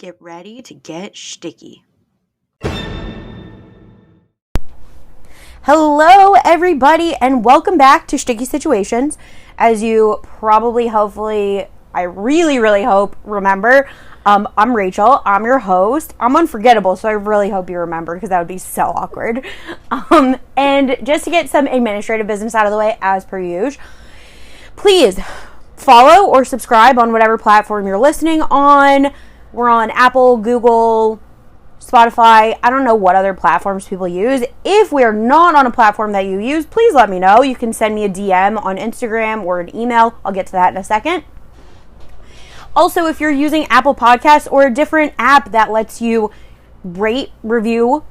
Get ready to get sticky. Hello, everybody, and welcome back to Sticky Situations. As you probably, hopefully, I really hope remember, I'm Rachel. I'm your host. I'm unforgettable, so I really hope you remember because that would be so awkward. And just to get some administrative business out of the way, as per usual, please follow or subscribe on whatever platform you're listening on. We're on Apple, Google, Spotify. I don't know what other platforms people use. If we're not on a platform that you use, please let me know. You can send me a DM on Instagram or an email. I'll get to that in a second. Also, if you're using Apple Podcasts or a different app that lets you rate, review,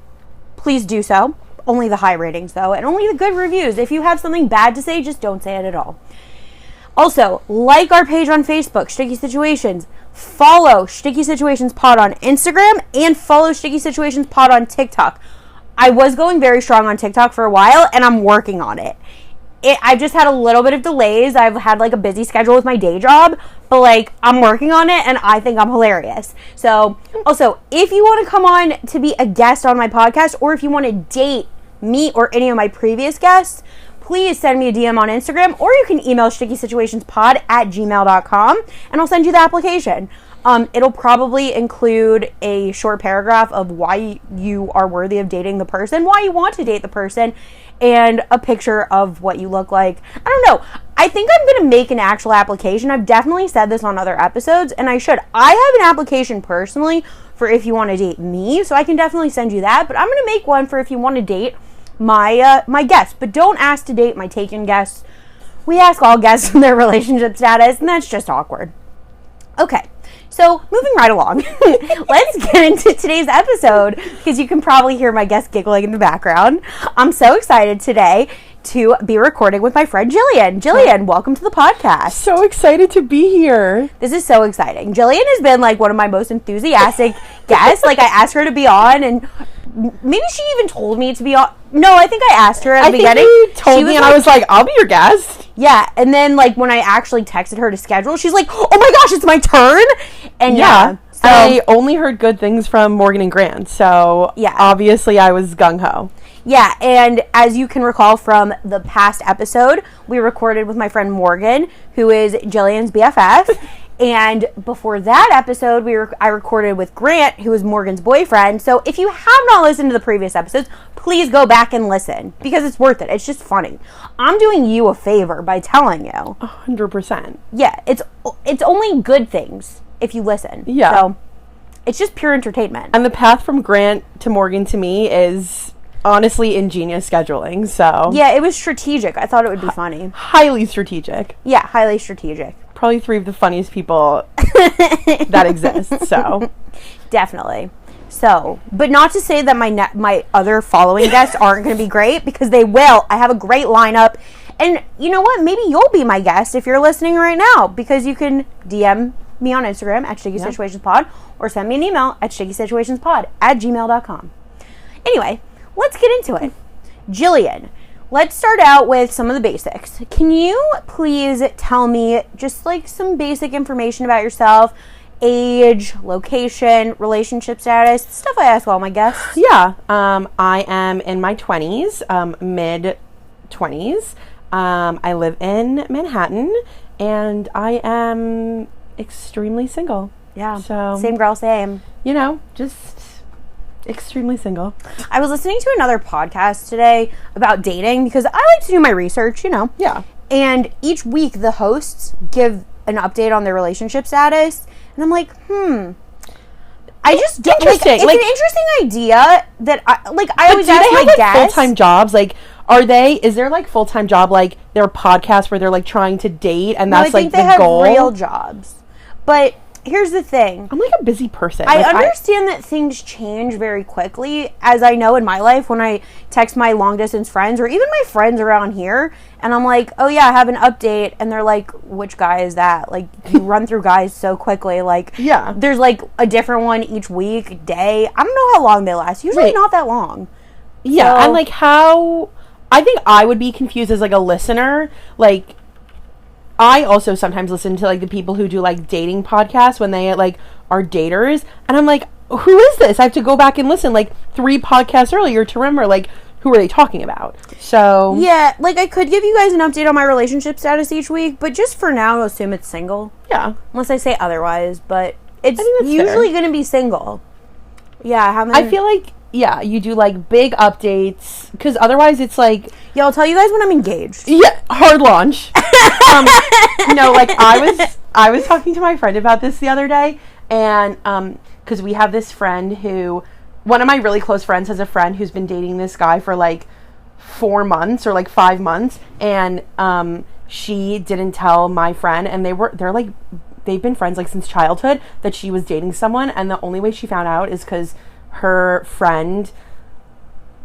please do so. Only the high ratings, though, and only the good reviews. If you have something bad to say, just don't say it at all. Also, like our page on Facebook, Sticky Situations. Follow Sticky Situations Pod on Instagram and follow Sticky Situations Pod on TikTok. I was going very strong on TikTok for a while, and I'm working on it. I've just had a little bit of delays. I've had a busy schedule with my day job, but I'm working on it, and I think I'm hilarious. So, also, if you want to come on to be a guest on my podcast, or if you want to date me or any of my previous guests, please send me a DM on Instagram, or you can email stickysituationspod@gmail.com, and I'll send you the application. It'll probably include a short paragraph of why you are worthy of dating the person, why you want to date the person, and a picture of what you look like. I don't know. I think I'm going to make an actual application. I've definitely said this on other episodes, and I should. I have an application personally for if you want to date me, so I can definitely send you that, but I'm going to make one for if you want to date my guests, but don't ask to date my taken guests. We ask all guests their relationship status, and that's just awkward. Okay, so moving right along, let's get into today's episode, because you can probably hear my guest giggling in the background. I'm so excited today to be recording with my friend Gillian. Gillian, welcome to the podcast. So excited to be here. This is so exciting. Gillian has been one of my most enthusiastic guests. I asked her to be on, and maybe she even told me to be on. No, I think I asked her at the beginning. You told me, and I was like, I'll be your guest. Yeah, and then when I actually texted her to schedule, she's like, oh my gosh, it's my turn. And yeah, so I only heard good things from Morgan and Grant, so yeah, obviously I was gung-ho. Yeah, and as you can recall from the past episode, we recorded with my friend Morgan, who is Gillian's BFF. And before that episode, I recorded with Grant, who is Morgan's boyfriend. So if you have not listened to the previous episodes, please go back and listen, because it's worth it. It's just funny. I'm doing you a favor by telling you. 100%. Yeah, it's only good things if you listen. Yeah. So it's just pure entertainment. And the path from Grant to Morgan to me is honestly ingenious scheduling, so. Yeah, it was strategic. I thought it would be funny. Highly strategic. Yeah, highly strategic. Probably three of the funniest people that exist, so. Definitely. So, but not to say that my other following guests aren't going to be great, because they will. I have a great lineup. And you know what? Maybe you'll be my guest if you're listening right now, because you can DM me on Instagram at StickySituationsPod, or send me an email at StickySituationsPod@gmail.com. Anyway, let's get into it. Gillian, let's start out with some of the basics. Can you please tell me just some basic information about yourself? Age, location, relationship status, stuff I ask all my guests. Yeah, I am in my 20s, mid-20s. I live in Manhattan, and I am extremely single. Yeah, so same girl, same. Just extremely single. I was listening to another podcast today about dating, because I like to do my research, Yeah. And each week the hosts give an update on their relationship status, and I'm like, I just don't. It's an interesting idea that I always ask my guests. Full-time jobs, is there full-time job, their podcast where they're trying to date, and that's I think the they have goal? Real jobs. But here's the thing. I'm a busy person. I understand that things change very quickly, as I know in my life when I text my long-distance friends, or even my friends around here, and I'm like, oh yeah, I have an update, and they're like, which guy is that? You run through guys so quickly. Yeah. There's a different one each week, day. I don't know how long they last. Usually not that long. Yeah, so, and, how... I think I would be confused as, a listener, I also sometimes listen to like the people who do like dating podcasts when they like are daters, and I'm like, who is this? I have to go back and listen like 3 podcasts earlier to remember like who are they talking about. So yeah, like I could give you guys an update on my relationship status each week, but just for now, assume it's single. Yeah, unless I say otherwise, but it's usually usually going to be single. Yeah, I feel like you do like big updates because otherwise it's like I'll tell you guys when I'm engaged. Yeah, hard launch. No, like I was talking to my friend about this the other day, and because we have this friend who, one of my really close friends has a friend who's been dating this guy for like 4 months or like 5 months, and she didn't tell my friend, and they've been friends like since childhood, that she was dating someone, and the only way she found out is because her friend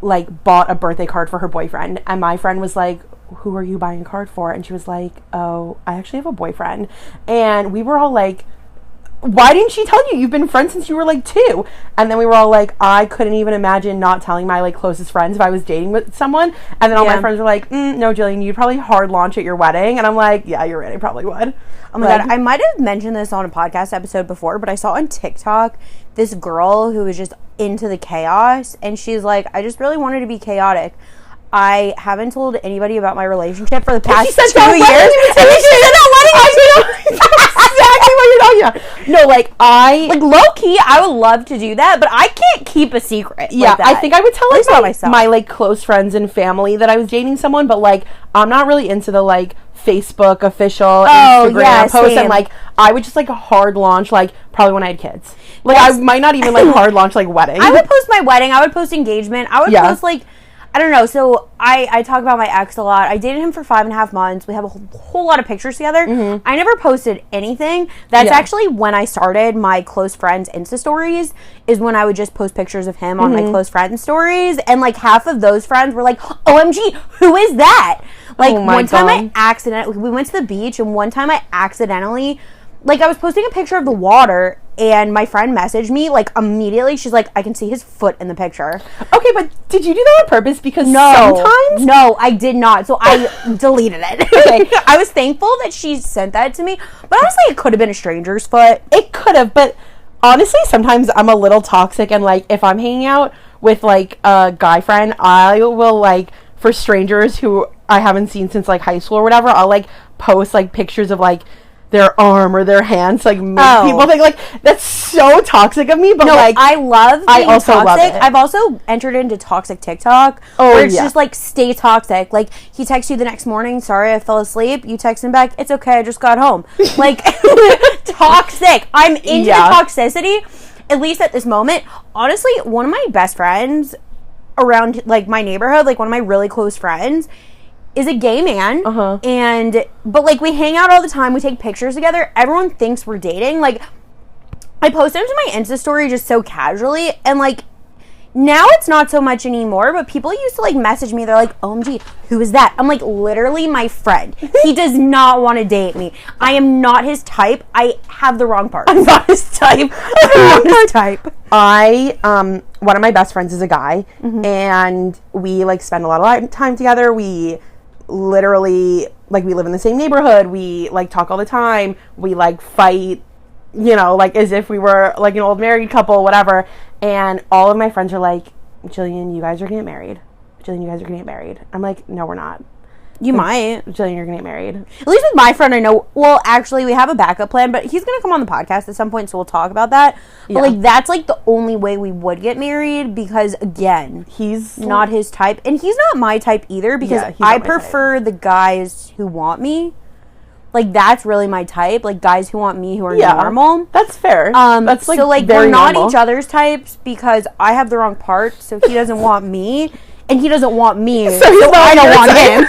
like bought a birthday card for her boyfriend, and my friend was like, who are you buying a card for? And she was like, oh, I actually have a boyfriend. And we were all like, why didn't she tell you? You've been friends since you were like 2. And then we were all like, I couldn't even imagine not telling my like closest friends if I was dating with someone. And then all my friends were like, no, Gillian, you'd probably hard launch at your wedding. And I'm like, yeah, you're right, I probably would. Oh my god, I might have mentioned this on a podcast episode before, but I saw on TikTok this girl who was just into the chaos, and she's like, I just really wanted to be chaotic. I haven't told anybody about my relationship for the past 2 years. And then she said that wedding. Exactly what you're talking about. No, like low key, I would love to do that, but I can't keep a secret. Yeah, like that. I think I would tell like myself. My like close friends and family that I was dating someone, but like I'm not really into the like Facebook official Instagram posts, and like I would just like a hard launch like probably when I had kids. Like I might not even like hard launch like wedding. I would post my wedding. I would post engagement. I would post like, I don't know. So I talk about my ex a lot. I dated him for 5.5 months. We have a whole lot of pictures together. Mm-hmm. I never posted anything. That's actually when I started my close friends Insta stories, is when I would just post pictures of him on my close friends stories. And like half of those friends were like, OMG, who is that? Like one time we went to the beach, and one time I accidentally, like I was posting a picture of the water, and my friend messaged me like immediately. She's like, I can see his foot in the picture. Okay, but did you do that on purpose? Because sometimes... No, I did not. So I deleted it. Okay. I was thankful that she sent that to me. But honestly, it could have been a stranger's foot. It could have, but honestly, sometimes I'm a little toxic, and like if I'm hanging out with like a guy friend, I will like, for strangers who I haven't seen since like high school or whatever, I'll like post like pictures of like their arm or their hands, like make people think like that's so toxic of me. But no, like I love being also toxic. Love it. I've also entered into toxic TikTok, where it's just like, stay toxic. Like he texts you the next morning, sorry I fell asleep. You text him back, it's okay, I just got home. Like toxic. I'm into the toxicity, at least at this moment. Honestly, one of my best friends around like my neighborhood, like one of my really close friends, is a gay man, but like we hang out all the time, we take pictures together, everyone thinks we're dating. Like I post him to my Insta story just so casually, and like now it's not so much anymore, but people used to like message me, they're like, OMG, who is that? I'm like, literally my friend. He does not want to date me. I am not his type. I have the wrong part. I'm not his type. I'm not his type. One of my best friends is a guy, and we like spend a lot of time together. We literally, like, we live in the same neighborhood, we like talk all the time, we like fight, you know, like as if we were like an old married couple, whatever. And all of my friends are like, Gillian, you guys are gonna get married. Gillian, you guys are gonna get married. I'm like, no, we're not. You might. Gillian, you're gonna get married. At least with my friend, I know. Well, actually, we have a backup plan, but he's gonna come on the podcast at some point, so we'll talk about that. But like, that's like the only way we would get married, because again, he's not his type, and he's not my type either. Because I prefer the guys who want me. Like, that's really my type. Like, guys who want me, who are normal. That's fair. That's like, so like we're not each other's types, because I have the wrong part. So he doesn't want me, and he doesn't want me. So I don't want him.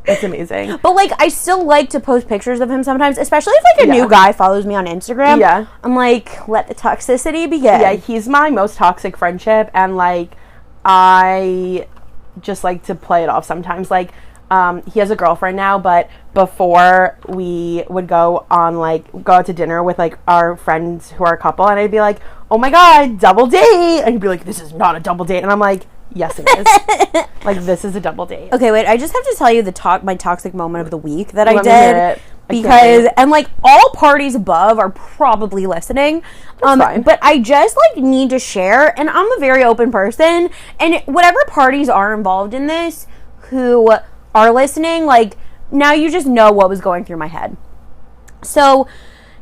That's amazing. But like, I still like to post pictures of him sometimes, especially if like a new guy follows me on Instagram. Yeah, I'm like, let the toxicity begin. Yeah, he's my most toxic friendship, and like I just like to play it off sometimes. Like he has a girlfriend now, but before we would go out to dinner with like our friends who are a couple, and I'd be like, oh my god, double date, and he'd be like, this is not a double date, and I'm like, Yes, it is. Like, this is a double date. Okay, wait. I just have to tell you my toxic moment of the week that I Let me hear did. it. Because, and like all parties above are probably listening. Fine. But I just like need to share, and I'm a very open person. And whatever parties are involved in this who are listening, like, now you just know what was going through my head. So,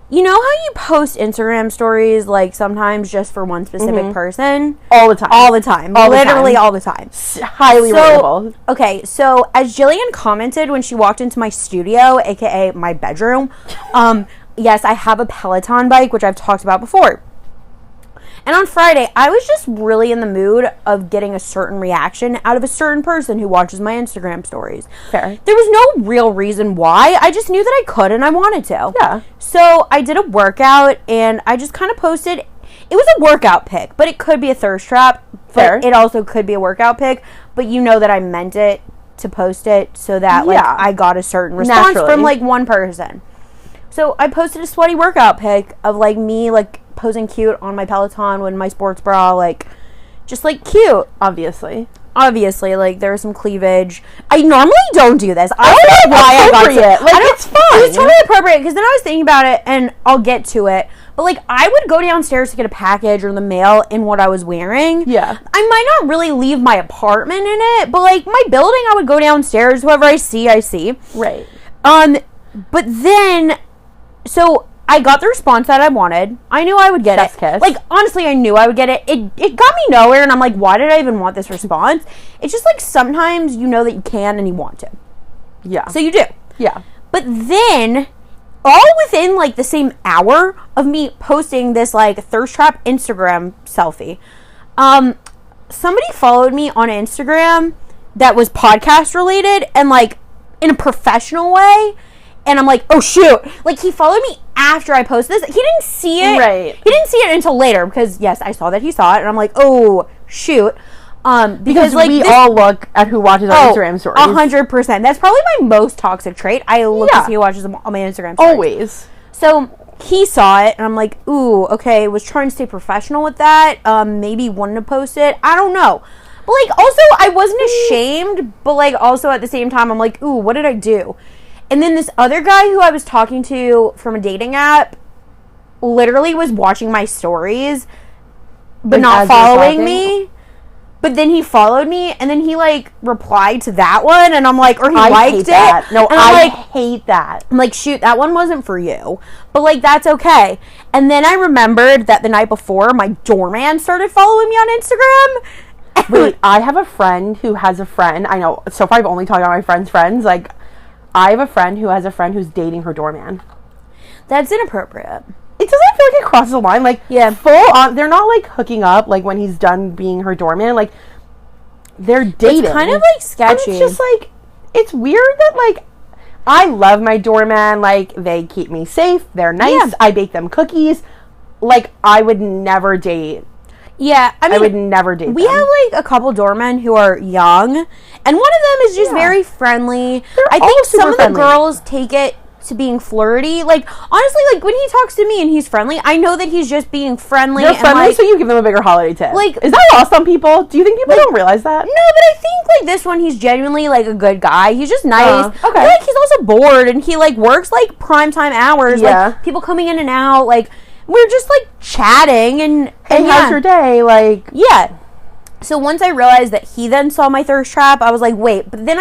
you know how you post Instagram stories, like, sometimes just for one specific person? All the time. All the time. All the Literally time. all the time. Highly relatable. Okay, so as Gillian commented when she walked into my studio, aka my bedroom, yes, I have a Peloton bike, which I've talked about before. And on Friday, I was just really in the mood of getting a certain reaction out of a certain person who watches my Instagram stories. Fair. There was no real reason why. I just knew that I could and I wanted to. Yeah. So I did a workout and I just kind of posted. It was a workout pic, but it could be a thirst trap. Fair. But it also could be a workout pic. But you know that I meant it to post it so that like Yeah. I got a certain response Naturally. from like one person. So I posted a sweaty workout pic of like me like posing cute on my Peloton with my sports bra, like just like cute. Obviously, like there was some cleavage. I normally don't do this. I don't know why I got to. Like, I don't, it's fine. It was totally appropriate because then I was thinking about it, and I'll get to it. But like I would go downstairs to get a package or the mail in what I was wearing. Yeah. I might not really leave my apartment in it, but like my building, I would go downstairs. Whoever I see, I see. Right. But then, so I got the response that I wanted. I knew I would get Chef's it. kiss. Like, honestly, I knew I would get it. It got me nowhere, and I'm like, why did I even want this response? It's just like sometimes you know that you can and you want to. Yeah. So you do. Yeah. But then, all within like the same hour of me posting this like thirst trap Instagram selfie, somebody followed me on Instagram that was podcast related and like in a professional way. And I'm like, oh shoot. Like, he followed me after I posted this. He didn't see it. Right. He didn't see it until later because, yes, I saw that he saw it. And I'm like, oh, shoot. Because like, we all look at who watches our Instagram stories. 100%. That's probably my most toxic trait. I look to see who watches them on my Instagram stories. Always. So, he saw it. And I'm like, ooh, okay. Was trying to stay professional with that. Maybe wanted to post it. I don't know. But, like, also, I wasn't ashamed. But, like, also at the same time, I'm like, ooh, what did I do? And then this other guy who I was talking to from a dating app literally was watching my stories, but Like, not as you were following talking? me. But then he followed me, and then he, like, replied to that one, and I'm like, or he I liked hate it. that. No, and I'm I like, hate that. I'm like, shoot, that one wasn't for you. But, like, that's okay. And then I remembered that the night before, my doorman started following me on Instagram. Wait, I have a friend who has a friend. I know, so far I've only talked about my friend's friends. Like, I have a friend who has a friend who's dating her doorman. That's inappropriate. It doesn't feel like it crosses the line. Like, Yeah. full on. They're not, like, hooking up, like, when he's done being her doorman. Like, they're dating. It's kind of, like, sketchy. And it's just, like, it's weird that, like, I love my doorman. Like, they keep me safe. They're nice. Yeah. I bake them cookies. Like, I would never date. Yeah, I mean, I would never date we them. have like a couple doormen who are young, and one of them is just Yeah. very friendly. They're I all think super some of the friendly. girls take it to being flirty. Like, honestly, like when he talks to me and he's friendly, I know that he's just being friendly. They're and friendly, like, so you give them a bigger holiday tip. Like- is that lost on people? Do you think people don't realize that? no, but I think like this one, he's genuinely like a good guy. He's just nice. Okay. But, like he's also bored, and he like works like prime time hours. Yeah. Like people coming in and out. Like we're just like chatting and Hey, how's your day? Like, yeah. So once I realized that he then saw my thirst trap, I was like, wait. But then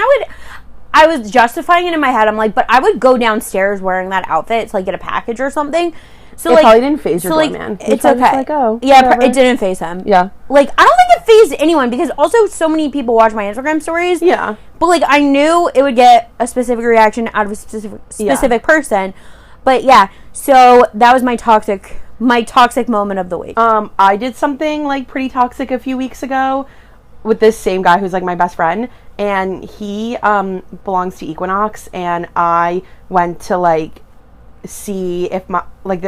I was justifying it in my head. I'm like, but I would go downstairs wearing that outfit to like get a package or something. So it like, probably didn't phase your so, like, doorman. it's Probably okay. just like, oh, yeah, whatever. it didn't phase him. Yeah. Like I don't think it phased anyone because also so many people watch my Instagram stories. Yeah. But like I knew it would get a specific reaction out of a specific person. But yeah, so that was my toxic moment of the week. I did something like pretty toxic a few weeks ago with this same guy who's like my best friend, and he belongs to Equinox, and I went to like see if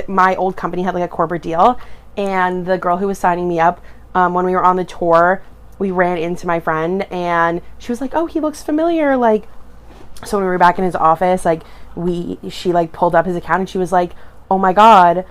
my old company had like a corporate deal, and the girl who was signing me up when we were on the tour, we ran into my friend, and she was like, oh, he looks familiar. Like, so when we were back in his office, like she like pulled up his account, and she was like, oh my god,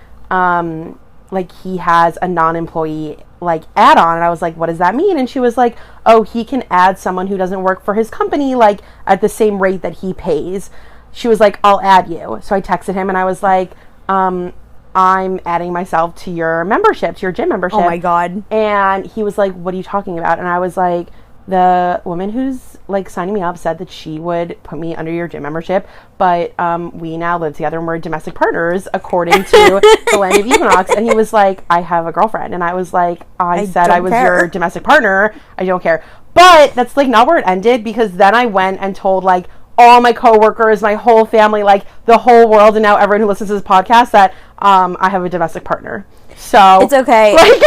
like he has a non-employee like add-on, and I was like, what does that mean? And she was like, oh, he can add someone who doesn't work for his company like at the same rate that he pays. She was like, I'll add you. So I texted him and I was like, I'm adding myself to your membership, to your gym membership. Oh my God. And he was like, what are you talking about? And I was like, the woman who's like signing me up said that she would put me under your gym membership, but we now live together and we're domestic partners according to the land of Equinox. And he was like, I have a girlfriend. And I was like, I said I was your domestic partner. I don't care. But that's like not where it ended, because then I went and told like all my coworkers, my whole family, like the whole world, and now everyone who listens to this podcast that I have a domestic partner. So it's okay. Like,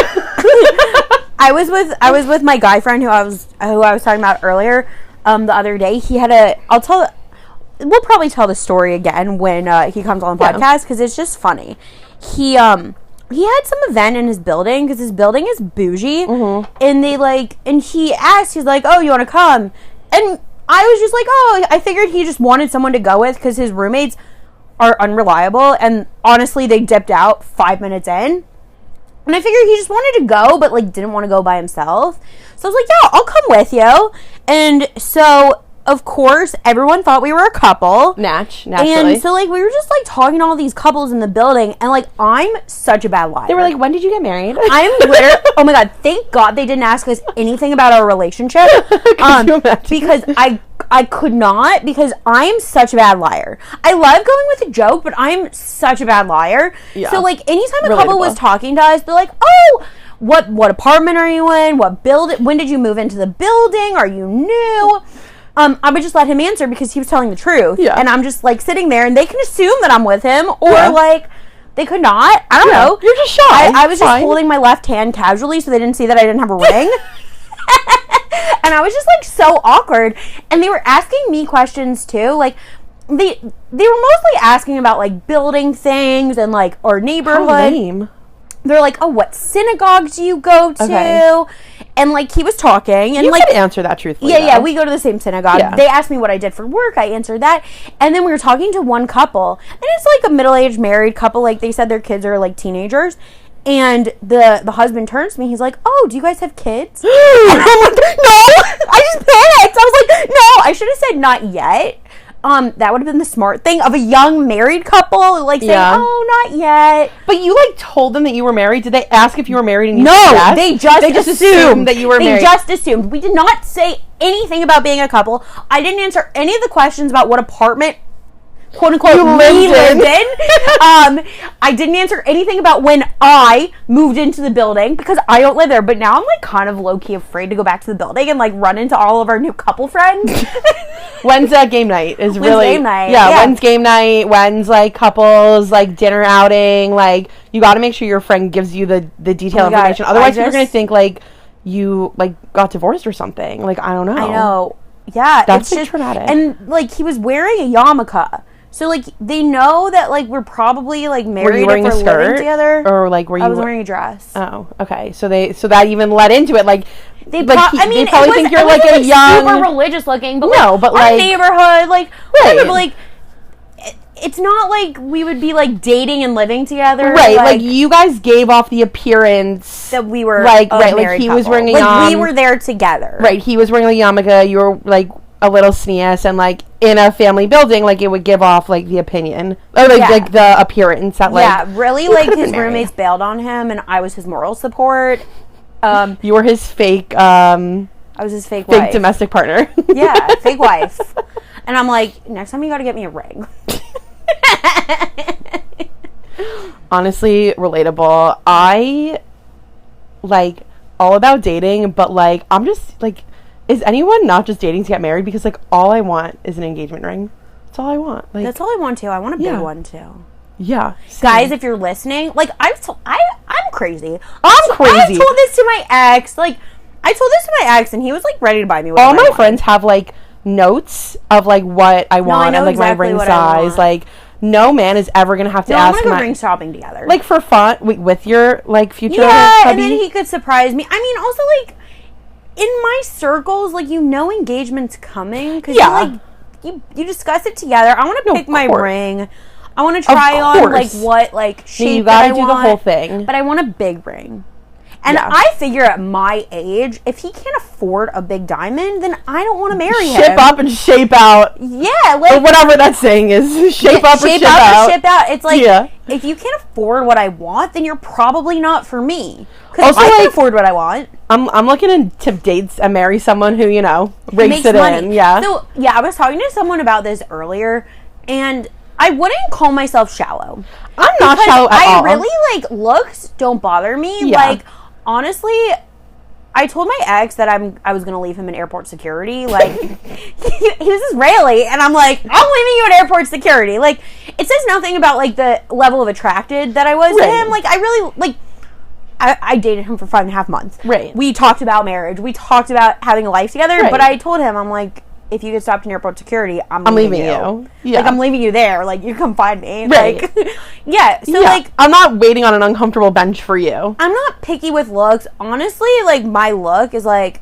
I was with my guy friend who I was talking about earlier the other day. He had we'll probably tell the story again when he comes on the podcast, because it's just funny. He had some event in his building, because his building is bougie, and and he asked, he's like, oh, you want to come? And I was just like, oh, I figured he just wanted someone to go with because his roommates are unreliable, and honestly, they dipped out 5 minutes in. And I figured he just wanted to go, but like didn't want to go by himself. So I was like, yeah, I'll come with you. And so, of course, everyone thought we were a couple. Naturally. And so like we were just like talking to all these couples in the building, and like I'm such a bad liar. They were like, when did you get married? I'm literally, oh my God, thank God they didn't ask us anything about our relationship. Because I could not, because I'm such a bad liar. I love going with a joke, but I'm such a bad liar. Yeah. So like anytime a couple was talking to us, they're like, oh, what apartment are you in? What building? When did you move into the building? Are you new? I would just let him answer because he was telling the truth. Yeah. And I'm just like sitting there, and they can assume that I'm with him, or like they could not. I don't know. You're just shy. I was just holding my left hand casually so they didn't see that I didn't have a ring. And I was just like so awkward, and they were asking me questions too. Like they were mostly asking about like building things and like our neighborhood. How lame. They're like, oh, what synagogue do you go to? Okay. And like he was talking, and you like could answer that truthfully. Yeah, we go to the same synagogue. Yeah. They asked me what I did for work. I answered that, and then we were talking to one couple, and it's like a middle-aged married couple. Like they said their kids are like teenagers. And the husband turns to me. He's like, oh, do you guys have kids? And I'm like, no. I just panicked. I was like, no. I should have said not yet. That would have been the smart thing of a young married couple, like saying, oh, not yet. But you like told them that you were married. Did they ask if you were married? And you said yes? They just assumed that you were married. They just assumed. We did not say anything about being a couple. I didn't answer any of the questions about what apartment, quote unquote, we lived in. I didn't answer anything about when I moved into the building, because I don't live there. But now I'm like kind of low key afraid to go back to the building and like run into all of our new couple friends. When's game night? When's game night? Yeah, when's game night? When's like couples like dinner outing? Like you got to make sure your friend gives you the detailed information. Otherwise, you're gonna think like you like got divorced or something. Like I don't know. I know. Yeah, that's just traumatic. And like he was wearing a yarmulke. So, like, they know that, like, we're probably, like, married. Were you wearing if we're a skirt? Living together. Or, like, were you... I was wearing a dress. Oh, okay. So that even led into it, like... They probably think you're, like, a young... super religious looking, but, no, like, but, our like... neighborhood, like, whatever, but, like... It's not like we would be, like, dating and living together. Right, like you guys gave off the appearance... That we were like, a married he couple. was wearing a like, we were there together. Right, he was wearing a yarmulke, you were, like... a little sneeze, and like in a family building, like it would give off like the opinion or like the appearance that like really like his roommates bailed on him, and I was his moral support. You were his fake I was his fake wife. Domestic partner. Yeah, fake wife. And I'm like, next time you got to get me a ring. Honestly, relatable. I like all about dating, but like I'm just like, is anyone not just dating to get married? Because, like, all I want is an engagement ring. That's all I want. Like, that's all I want, too. I want a big one, too. Yeah. Guys, if you're listening, like, I'm crazy. I'm crazy. I told this to my ex. Like, I told this to my ex, and he was, like, ready to buy me all my friends have, like, notes of, like, what I want and, like, exactly my ring size. Like, no man is ever going to have to ask I want to go ring shopping together. Like, for fun, with your, like, future hubby? And then he could surprise me. I mean, also, like... in my circles, like, engagement's coming, because you discuss it together. I want to pick my ring. I want to try on like what like shape you gotta that I do want, the whole thing. But I want a big ring. And Yeah. I figure at my age, if he can't afford a big diamond, then I don't want to marry him. Ship up and shape out. Yeah, Or like whatever that saying is. Shape up or ship out. or ship out. It's like, Yeah. if you can't afford what I want, then you're probably not for me. Because Also, I can like, afford what I want. I'm looking to dates and marry someone who, you know, rakes Makes it money. in. Yeah. So, yeah, I was talking to someone about this earlier, and I wouldn't call myself shallow. I'm not shallow at all. I really, like, looks don't bother me. Yeah. Like, honestly, I told my ex that I was gonna leave him in airport security. Like, he was Israeli, and I'm like, I'm leaving you in airport security. Like, it says nothing about, like, the level of attracted that I was to Right. him. Like, I really, like, I dated him for 5.5 months. Right. We talked about marriage. We talked about having a life together. Right. But I told him, I'm like, if you get stopped in airport security, I'm leaving you. Yeah. Like, I'm leaving you there. Like, you come find me. Right. Like, yeah. So, Yeah. like, I'm not waiting on an uncomfortable bench for you. I'm not picky with looks. Honestly, like, my look is like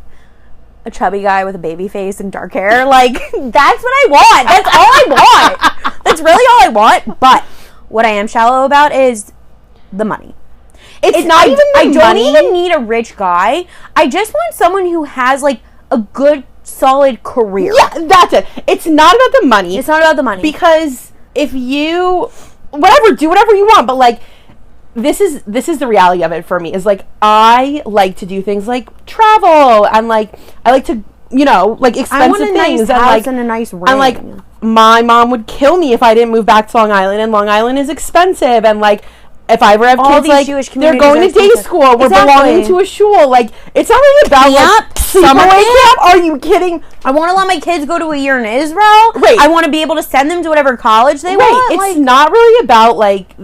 a chubby guy with a baby face and dark hair. Like, that's what I want. That's all I want. That's really all I want. But what I am shallow about is the money. It's not even the I don't money. even need a rich guy. I just want someone who has, like, a good, solid career. Yeah, that's it. It's not about the money. It's not about the money. Because if you do whatever you want, but like this is the reality of it for me is like I like to do things like travel and like I like to, you know, like expensive I want a things nice and house like and a nice ring. and like my mom would kill me if I didn't move back to Long Island, and Long Island is expensive, and like if I ever have All kids, these like Jewish they're communities going are to day expensive. school, we're Exactly. belonging to a shul. Like it's not really about like Camp, summer summer camp. Are you kidding? I want to let my kids go to a year in Israel. Right. I want to be able to send them to whatever college they want. It's Like, not really about like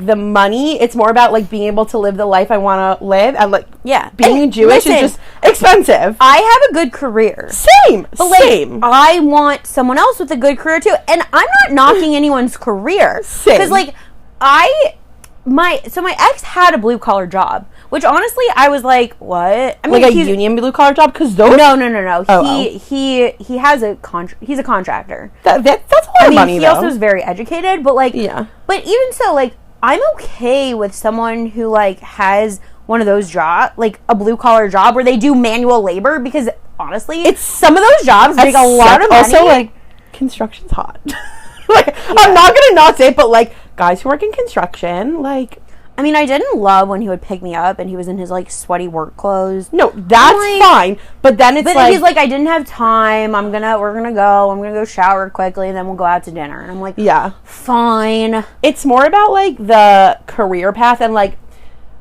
the money. It's more about like being able to live the life I want to live, and like yeah. being And Jewish listen, is just expensive. I have a good career. Same, But like, same. I want someone else with a good career too. And I'm not knocking anyone's career. Same. Because like my ex had a blue collar job, which honestly I was like, what? I Like a he's- union blue collar job, because those No. Oh, He has he's a contractor. that's a lot of money he though. also is very educated, but like, Yeah. But even so, like, I'm okay with someone who like has one of those jobs, like a blue collar job where they do manual labor, because honestly, It's- some of those jobs make a lot of money. Also, like construction's hot. Like I'm not gonna not say it, but like guys who work in construction, like. I mean, I didn't love when he would pick me up and he was in his like sweaty work clothes. No, that's like- fine. But then it's But like he's like, I didn't have time. I'm gonna go shower quickly and then we'll go out to dinner. And I'm like, yeah. fine. It's more about like the career path, and like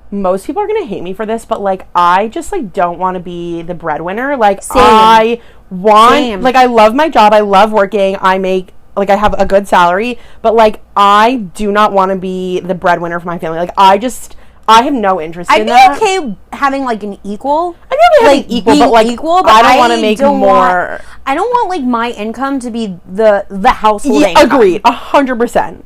most people are gonna hate me for this, but like I just like don't want to be the breadwinner. Like Same. I want Same. like I love my job, I love working, I make like I have a good salary, but like I do not want to be the breadwinner for my family. Like I have no interest I'd in be that. okay having like an equal. I'd be okay Like having equal, being but like equal, but I don't want to make don't more. want- I don't want like my income to be the household Yeah, income. agreed, 100%.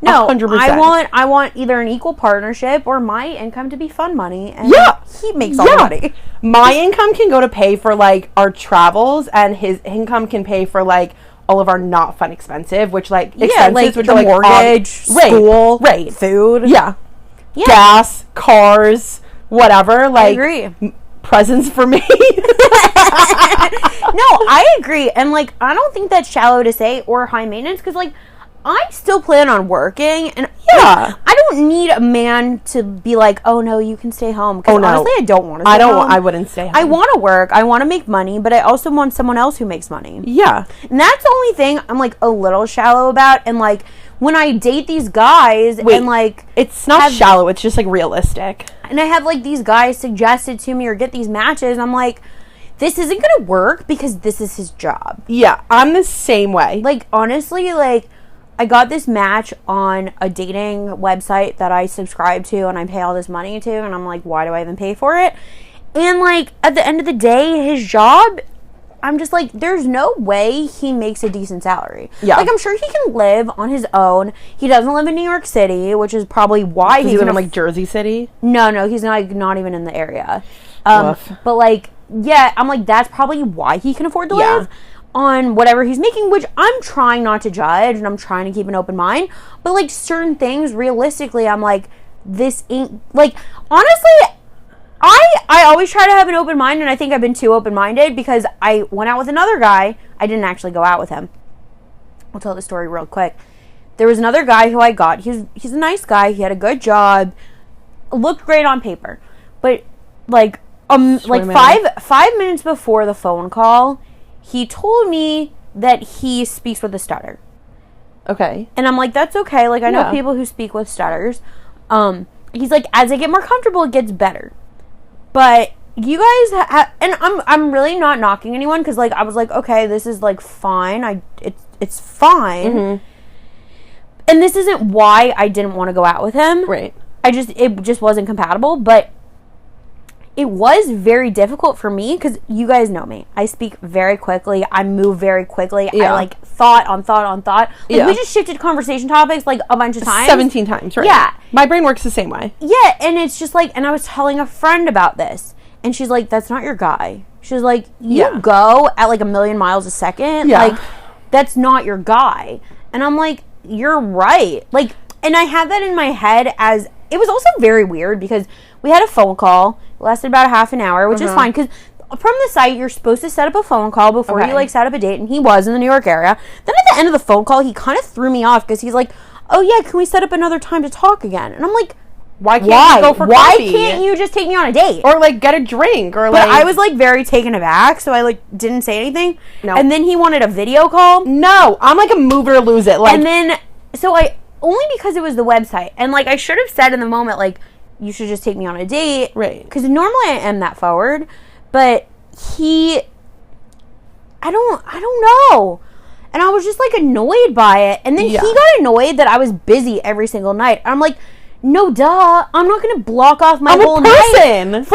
No, 100%. I want either an equal partnership or my income to be fun money, and Yeah. he makes all the money. My income can go to pay for like our travels, and his income can pay for like all of our not fun expensive, which like expenses, like which the are like mortgage, right, school, right, food. yeah, Yeah. gas, cars, whatever. Like agree. presents for me. No, I agree, and like I don't think that's shallow to say or high maintenance, because like I still plan on working, and Yeah. I don't need a man to be like, oh no, you can stay home. Because Oh, no. honestly, I don't want to. I don't. I wouldn't stay home. I want to work. I want to make money, but I also want someone else who makes money. Yeah. And that's the only thing I'm like a little shallow about. And like when I date these guys, Wait. and like It's not Have- shallow. It's just like realistic. and I have like these guys suggested to me or get these matches, I'm like, this isn't gonna work because this is his job. Yeah, I'm the same way. Like honestly, like I got this match on a dating website that I subscribe to and I pay all this money to, and I'm like, why do I even pay for it? And like at the end of the day, his job, I'm just like, there's no way he makes a decent salary. Yeah. Like I'm sure he can live on his own. He doesn't live in New York City, which is probably why Does he he live can in like Jersey City? no, he's not even in the area. Woof. But like, yeah, I'm like, that's probably why he can afford to Yeah. live on whatever he's making, which I'm trying not to judge and I'm trying to keep an open mind. But like certain things, realistically, I'm like, this ain't like, honestly, I always try to have an open mind, and I think I've been too open-minded because I went out with another guy. I didn't actually go out with him. I'll tell the story real quick. There was another guy who I got. He's a nice guy. He had a good job. Looked great on paper. But like 5 minutes before the phone call, he told me that he speaks with a stutter. Okay. And I'm like, that's okay. Like, I know Yeah. people who speak with stutters. He's like, as I get more comfortable, it gets better. But you guys and I'm really not knocking anyone because, like, I was like, okay, this is, like, fine. It's fine. Mm-hmm. And this isn't why I didn't want to go out with him. Right. It just wasn't compatible. But it was very difficult for me because you guys know me. I speak very quickly. I move very quickly. Yeah. I like thought on thought on thought. Like, Yeah. we just shifted conversation topics like a bunch of times. 17 times, right? Yeah. My brain works the same way. Yeah, and it's just like, and I was telling a friend about this, and she's like, that's not your guy. She's like, you Yeah. go at like 1,000,000 miles a second. Yeah. Like, that's not your guy. And I'm like, you're right. Like, and I had that in my head as, it was also very weird because we had a phone call. It lasted about a half an hour, which is fine because from the site, you're supposed to set up a phone call before you like set up a date, and he was in the New York area. Then at the end of the phone call, he kind of threw me off because he's like, oh yeah, can we set up another time to talk again? And I'm like, Why can't you go for why coffee? can't you just take me on a date? Or, like, get a drink? Or, But like... I was like very taken aback, so I like didn't say anything. No. And then he wanted a video call. No, I'm like a move it or lose it. Like, And then, so I, only because it was the website. And like, I should have said in the moment, like, you should just take me on a date. Right. Because normally I am that forward. But I don't know. And I was just like annoyed by it. And then Yeah. he got annoyed that I was busy every single night. I'm like, no duh. I'm not going to block off my I'm whole a person. night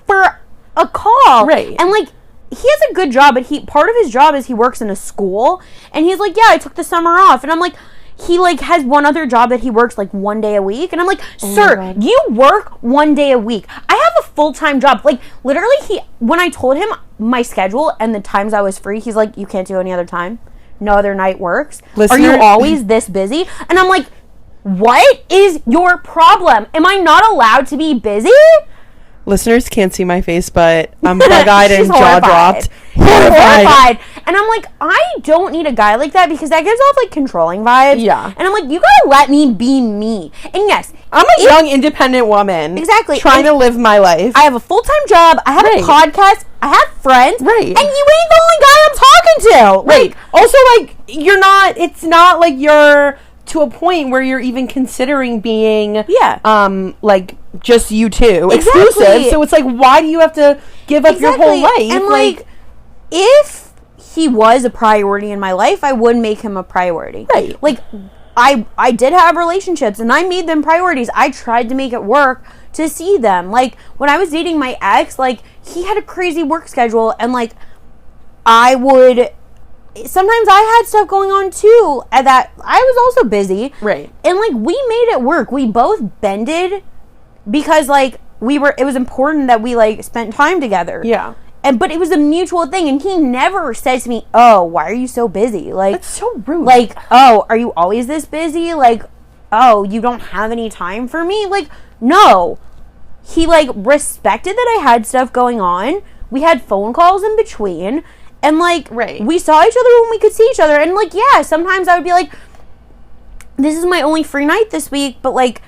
for a call. Right. And like, he has a good job, but part of his job is he works in a school. And he's like, yeah, I took the summer off. And I'm like, he like has one other job that he works like 1 day a week. And I'm like, sir, you work 1 day a week. I have a full-time job. Like, literally, when I told him my schedule and the times I was free, he's like, you can't do any other time. No other night works. Are you Listener- always this busy? And I'm like, what is your problem? Am I not allowed to be busy? listeners can't see my face, but I'm bug-eyed and She's jaw-dropped. Horrified. And I'm like, I don't need a guy like that because that gives off like controlling vibes. Yeah. And I'm like, you gotta let me be me. And yes, I'm a young, independent woman. Exactly. Trying And to live my life. I have a full-time job. I have Right. a podcast. I have friends. Right. And you ain't the only guy I'm talking to. Right. Like, Also, like, it's not like you're to a point where you're even considering being, Yeah. like, just you two. Exactly. Exclusive. So it's like, why do you have to give up your whole life? And like, if he was a priority in my life, I would make him a priority. Right. Like, I did have relationships and I made them priorities. I tried to make it work to see them. Like, when I was dating my ex, like, he had a crazy work schedule and like, sometimes I had stuff going on too, and that I was also busy. Right. And like, we made it work. We both bended because like, it was important that we like spent time together. Yeah. But it was a mutual thing, and he never said to me, oh, why are you so busy? Like, That's so rude. like, oh, are you always this busy? Like, oh, you don't have any time for me? Like, no. He like respected that I had stuff going on. We had phone calls in between. And like, Right. we saw each other when we could see each other. And like, yeah, sometimes I would be like, this is my only free night this week, but like,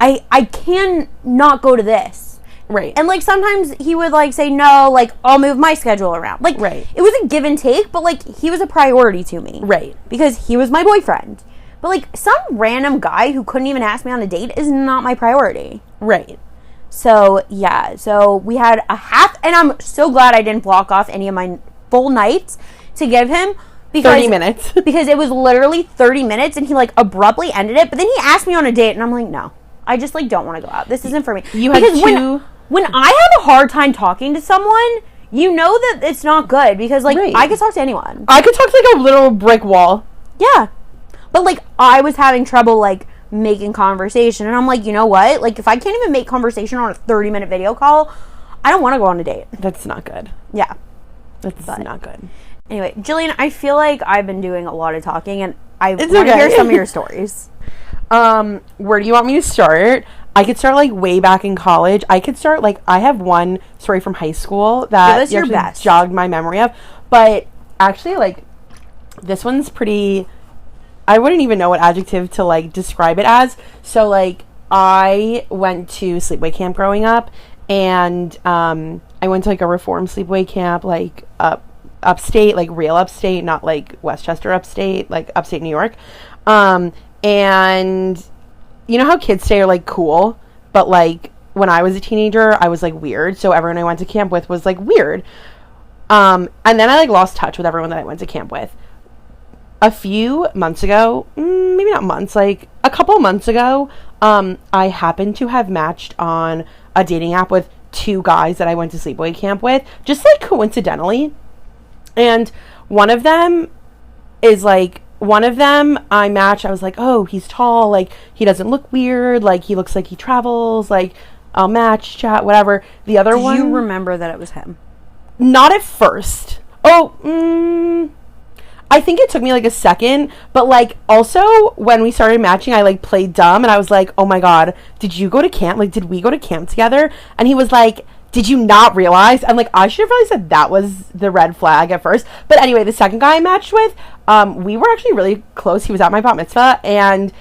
I can not go to this. Right. And like, sometimes he would like say, no, like, I'll move my schedule around. Like, Right. it was a give and take, but like, he was a priority to me. Right. Because he was my boyfriend. But like, some random guy who couldn't even ask me on a date is not my priority. Right. So, yeah. So, we had a half, and I'm so glad I didn't block off any of my full nights to give him. Because, 30 minutes. because it was literally 30 minutes, and he, like, abruptly ended it. But then he asked me on a date, and I'm like, no. I just, like, don't want to go out. This isn't for me. You had because two... When I have a hard time talking to someone, you know that it's not good. Because, like, Right. I could talk to anyone. I could talk to, like, a literal brick wall. Yeah. But, like, I was having trouble, like, making conversation. And I'm like, you know what? Like, if I can't even make conversation on a 30-minute video call, I don't want to go on a date. That's not good. Yeah. That's not good. Anyway, Gillian, I feel like I've been doing a lot of talking, and I want It's to okay. hear some of your stories. Where do you want me to start? I could start like way back in college. I could start like, I have one story from high school that Give us you your actually best. jogged my memory of. But actually, like, this one's pretty, I wouldn't even know what adjective to like describe it as. So like, I went to sleepaway camp growing up, and I went to like a reform sleepaway camp, like upstate, like real upstate, not like Westchester upstate, like upstate New York. And you know how kids stay are like cool, but like when I was a teenager, I was like weird. So everyone I went to camp with was like weird. And then I like lost touch with everyone that I went to camp with. A few months ago, maybe not months, like a couple months ago, I happened to have matched on a dating app with 2 guys that I went to sleepaway camp with, just like coincidentally. And one of them I matched. I was like, oh, he's tall, like he doesn't look weird, like he looks like he travels, like I'll match, chat, whatever. The other one, Do you remember that it was him? not at first. I think it took me like a second, but like also when we started matching, I like played dumb and I was like, oh my god, did you go to camp? Like, did we go to camp together? And he was like, did you not realize? I'm like, I should have really said that was the red flag at first. But anyway, the second guy I matched with, we were actually really close. He was at my bat mitzvah, and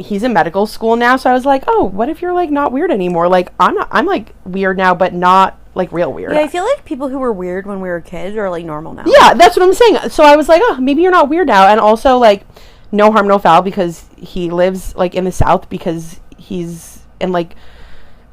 he's in medical school now. So I was like, oh, what if you're like not weird anymore? Like I'm like weird now, but not like real weird. Yeah, I feel like people who were weird when we were kids are like normal now. Yeah, that's what I'm saying. So I was like, oh, maybe you're not weird now. And also like, no harm, no foul, because he lives like in the South, because he's in like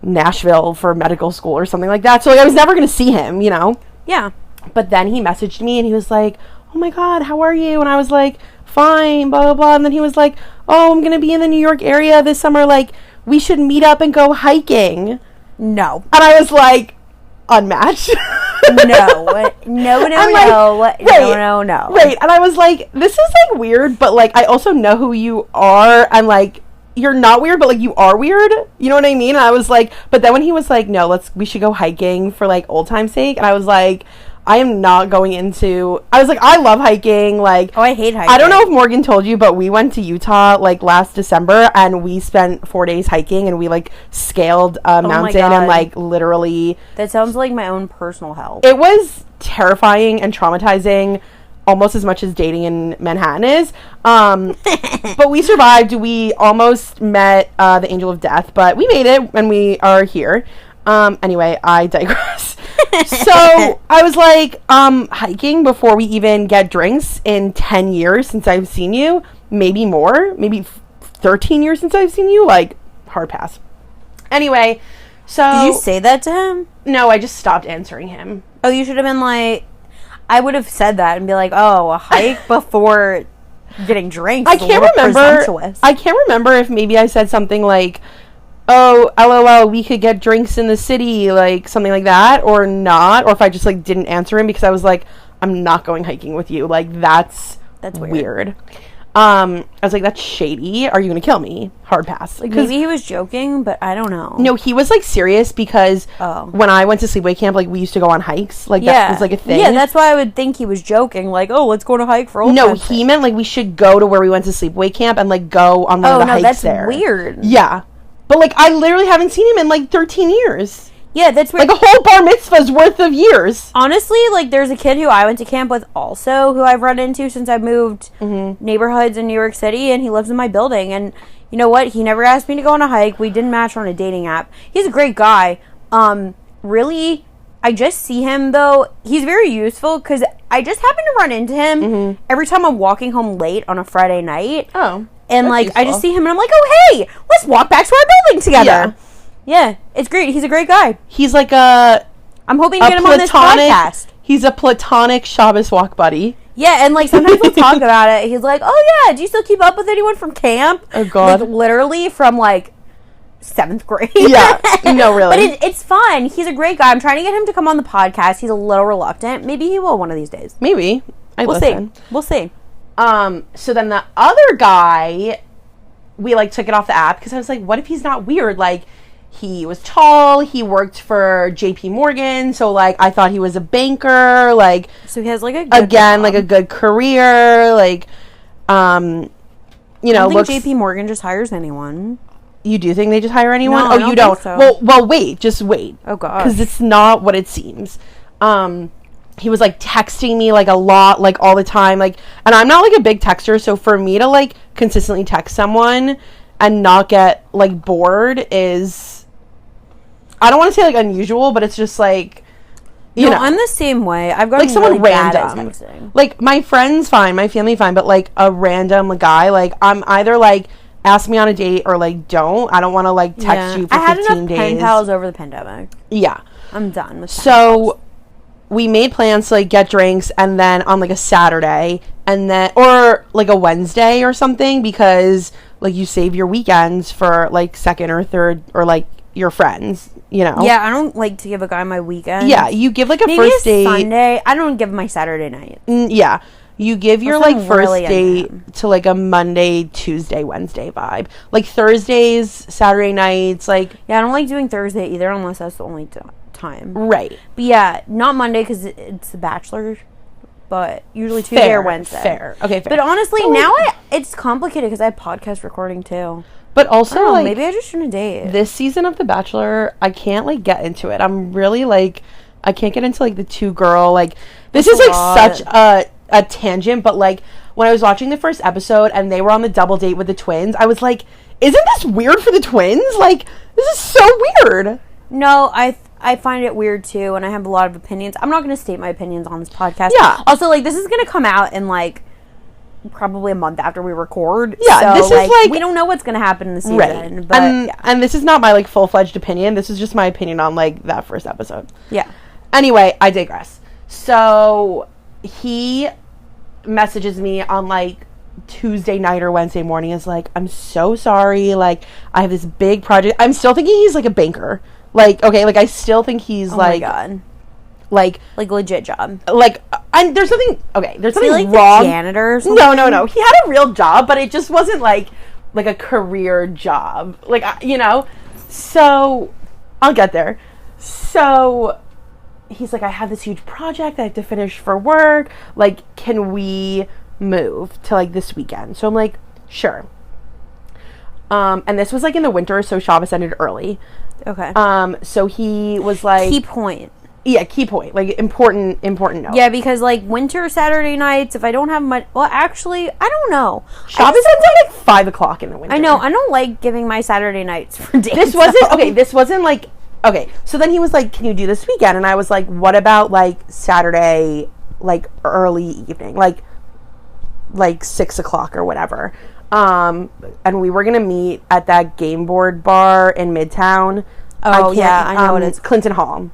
Nashville for medical school or something like that. So like, I was never going to see him, you know? Yeah. But then he messaged me and he was like, oh my God, how are you? And I was like, fine, blah, blah, blah. And then he was like, oh, I'm going to be in the New York area this summer. Like, we should meet up and go hiking. No. And I was like, unmatched. No. No. Right. And I was like, this is like weird, but like, I also know who you are. And like, you're not weird, but like you are weird. You know what I mean? And I was like, but then when he was like, no, we should go hiking for like old time's sake. And I was like, I am not going into, I was like, I love hiking. Like, oh, I hate hiking. I don't know if Morgan told you, but we went to Utah like last December and we spent 4 days hiking, and we like scaled a mountain and like literally. That sounds like my own personal hell. It was terrifying and traumatizing, almost as much as dating in Manhattan is. But we survived. We almost met the angel of death, but we made it and we are here. Anyway, I digress. So I was like, hiking before we even get drinks in 10 years since I've seen you, maybe more, maybe 13 years since I've seen you, like hard pass. Anyway, so. Did you say that to him? No, I just stopped answering him. Oh, you should have been like, I would have said that and be like, oh, a hike before getting drinks. I can't remember if maybe I said something like, oh, LOL, we could get drinks in the city, like something like that, or not, or if I just like didn't answer him because I was like, I'm not going hiking with you. Like that's weird. I was like, that's shady. Are you gonna kill me? Hard pass. Like, maybe he was joking, but I don't know. No, he was like serious because when I went to sleepaway camp, like we used to go on hikes. Like that was like a thing. Yeah, that's why I would think he was joking. Like, oh, let's go on a hike for old times. No, he meant like we should go to where we went to sleepaway camp and like go on one of the hikes there. Oh, no, that's weird. Yeah. But like I literally haven't seen him in like 13 years. Yeah, that's weird. Like a whole bar mitzvah's worth of years. Honestly, like there's a kid who I went to camp with also, who I've run into since I've moved neighborhoods in New York City, and he lives in my building. And you know what? He never asked me to go on a hike. We didn't match on a dating app. He's a great guy. Really, I just see him though. He's very useful because I just happen to run into him every time I'm walking home late on a Friday night. Oh. And like useful. I just see him and I'm like, oh hey, let's walk back to our building together. Yeah, it's great. He's a great guy. He's like I'm hoping to get him on this podcast. He's a platonic Shabbos walk buddy. Yeah, and like sometimes we'll talk about it. He's like, oh yeah, do you still keep up with anyone from camp? Oh God. Like literally from like 7th grade. Yeah, no really. But it's fun. He's a great guy. I'm trying to get him to come on the podcast. He's a little reluctant. Maybe he will one of these days. Maybe. We'll see. So then the other guy, we like took it off the app because I was like, what if he's not weird? Like, he was tall, he worked for JP Morgan, so like I thought he was a banker, like, so he has like a good like a good career, like, you know, I don't think JP Morgan just hires anyone. You do think they just hire anyone? No, Oh, I don't you don't. think so. Well, wait. Just wait. Oh, gosh. Because it's not what it seems. He was, like, texting me, like, a lot, like, all the time. Like, and I'm not, like, a big texter, so for me to, like, consistently text someone and not get, like, bored is... I don't want to say, like, unusual, but it's just, like... You know. I'm the same way. I've got Like, someone really bad at random. texting. Like, my friends, fine. My family, fine. But, like, a random guy, like, I'm either, like... Ask me on a date or, like, don't. I don't want to, like, text you for 15 days. I had enough pen pals over the pandemic. Yeah. I'm done with pen So, pals. we made plans to, like, get drinks and then on, like, a Saturday and then... Or, like, a Wednesday or something because, like, you save your weekends for, like, second or third or, like, your friends, you know? Yeah, I don't like to give a guy my weekend. Yeah, you give, like, a Maybe first a date... Sunday. I don't give my Saturday night. Yeah. You give your, Unless like, I'm first really into date him. to, like, a Monday, Tuesday, Wednesday vibe. Like, Thursdays, Saturday nights, like... Yeah, I don't like doing Thursday either unless that's the only time. Right. But yeah, not Monday because it's The Bachelor, but usually Tuesday or Wednesday. Fair. Okay, fair. But honestly, now it's complicated because I have podcast recording too. But I also, don't know, like... maybe I just shouldn't date. This season of The Bachelor, I can't, like, get into it. I'm really, like... I can't get into, like, the two-girl, like... This is, like, such a tangent, but, like, when I was watching the first episode and they were on the double date with the twins, I was like, isn't this weird for the twins? Like, this is so weird. No, I find it weird too, and I have a lot of opinions. I'm not going to state my opinions on this podcast. Yeah. Also, like, this is going to come out in, like, probably a month after we record. Yeah, so, this is, like... we don't know what's going to happen in the season. Right. But, and this is not my, like, full-fledged opinion. This is just my opinion on, like, that first episode. yeah. Anyway, I digress. So, he messages me on, like, Tuesday night or Wednesday morning. Is like, I'm so sorry. Like, I have this big project. I'm still thinking he's, like, a banker. Like, okay, like, I still think he's, Oh like... my God. Like, legit job. like, and there's something... Okay, there's something like wrong. the janitor or something? No. He had a real job, but it just wasn't, like a career job. Like, you know? So, I'll get there. So... He's like, I have this huge project I have to finish for work. Like, can we move to, like, this weekend? So I'm like, sure. And this was, like, in the winter, so Shabbos ended early. Okay. So he was like... Key point. Yeah, key point. Like, important note. Yeah, because, like, winter Saturday nights, if I don't have much... Well, actually, I don't know. Shabbos ends at, like, 5 o'clock in the winter. I know. I don't like giving my Saturday nights for dates. This wasn't, like... Okay, so then he was like, can you do this weekend? And I was like, what about, like, Saturday, like, early evening? Like 6 o'clock or whatever. And we were going to meet at that game board bar in Midtown. Oh, I know what it's... Clinton Hall.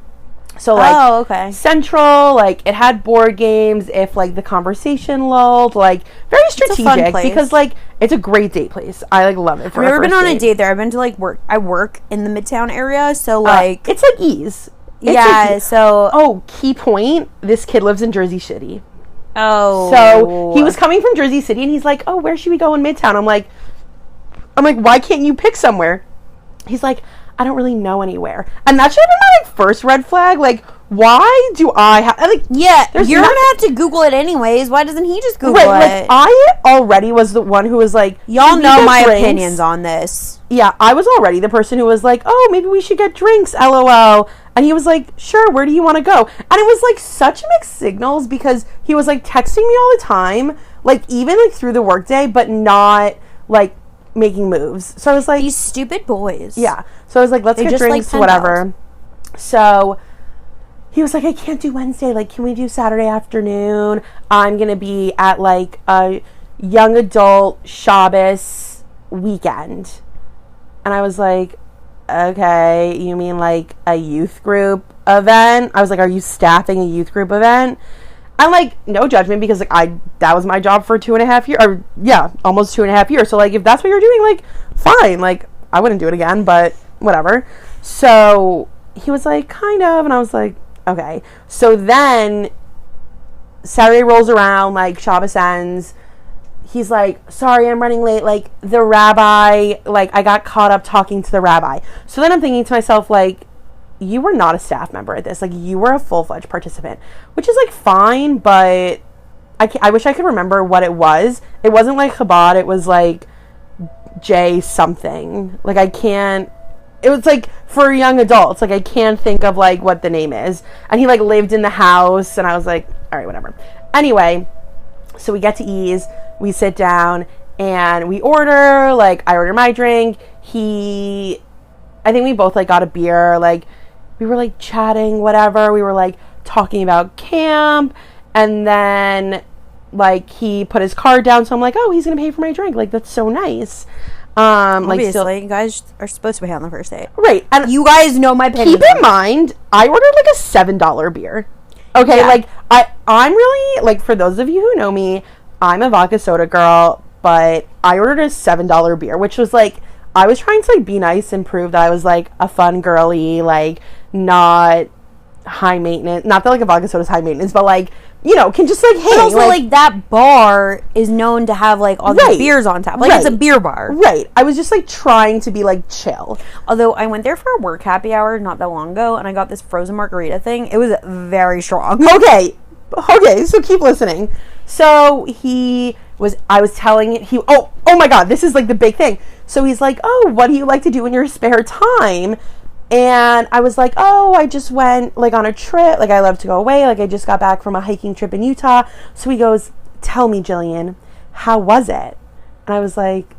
So, like, oh, okay. Central, like, it had board games if, like, the conversation lulled, like, very strategic. It's a fun place. Because, like, it's a great date place. I, like, love it. I've never been on a date there. I've been to, like, work. I work in the Midtown area, so, like... it's, like, ease. It's yeah, like, so... Oh, key point, this kid lives in Jersey City. Oh. So, he was coming from Jersey City, and he's like, oh, where should we go in Midtown? I'm like, why can't you pick somewhere? He's like, I don't really know anywhere. And that should have been my, like, first red flag. Like, why do I have... Like, yeah, you're going to have to Google it anyways. Why doesn't he just Google it? Like, I already was the one who was like... Y'all know my drinks? opinions on this. Yeah, I was already the person who was like, oh, maybe we should get drinks, LOL. And he was like, sure, where do you want to go? And it was, like, such mixed signals because he was, like, texting me all the time, like, even, like, through the workday, but not, like, making moves. So I was like... These stupid boys. Yeah. So I was like, let's get drinks, like whatever. So he was like, I can't do Wednesday. Like, can we do Saturday afternoon? I'm going to be at, like, a young adult Shabbos weekend. And I was like, okay, you mean, like, a youth group event? I was like, are you staffing a youth group event? I'm like, no judgment, because, like, that was my job for 2.5 years, or, yeah, almost 2.5 years. So, like, if that's what you're doing, like, fine. Like, I wouldn't do it again, but whatever. So he was like, kind of, and I was like, okay. So then Saturday rolls around, like, Shabbos ends. He's like, sorry, I'm running late. Like, the rabbi, like, I got caught up talking to the rabbi. So then I'm thinking to myself, like, you were not a staff member at this. Like, you were a full-fledged participant, which is, like, fine, but I wish I could remember what it was. It wasn't, like, Chabad. It was, like, J something. Like, I can't. It was like for young adults. Like, I can't think of like what the name is. And he like lived in the house, and I was like, all right, whatever. Anyway, so we get to E's, we sit down, and we order. Like, I order my drink. I think we both like got a beer. Like, we were like chatting, whatever. We were like talking about camp, and then like he put his card down, so I'm like, oh, he's gonna pay for my drink. Like, that's so nice. Obviously, you guys are supposed to pay on the first date, right? And you guys know my opinion. Keep in mind, I ordered like a $7 beer. Okay, Yeah. like I'm really like, for those of you who know me, I'm a vodka soda girl, but I ordered a $7 beer, which was like, I was trying to like be nice and prove that I was like a fun girly, like not high maintenance. Not that like a vodka soda is high maintenance, but like, you know, can just like hang. But also, like that bar is known to have like all these beers on tap. Like, it's a beer bar. Right. I was just like trying to be like chill. Although I went there for a work happy hour not that long ago, and I got this frozen margarita thing. It was very strong. Okay, so keep listening. So I was telling oh my god, this is like the big thing. So he's like, oh, what do you like to do in your spare time? And I was like, oh, I just went like on a trip. Like, I love to go away. Like, I just got back from a hiking trip in Utah. So he goes, tell me, Gillian, how was it? And I was like,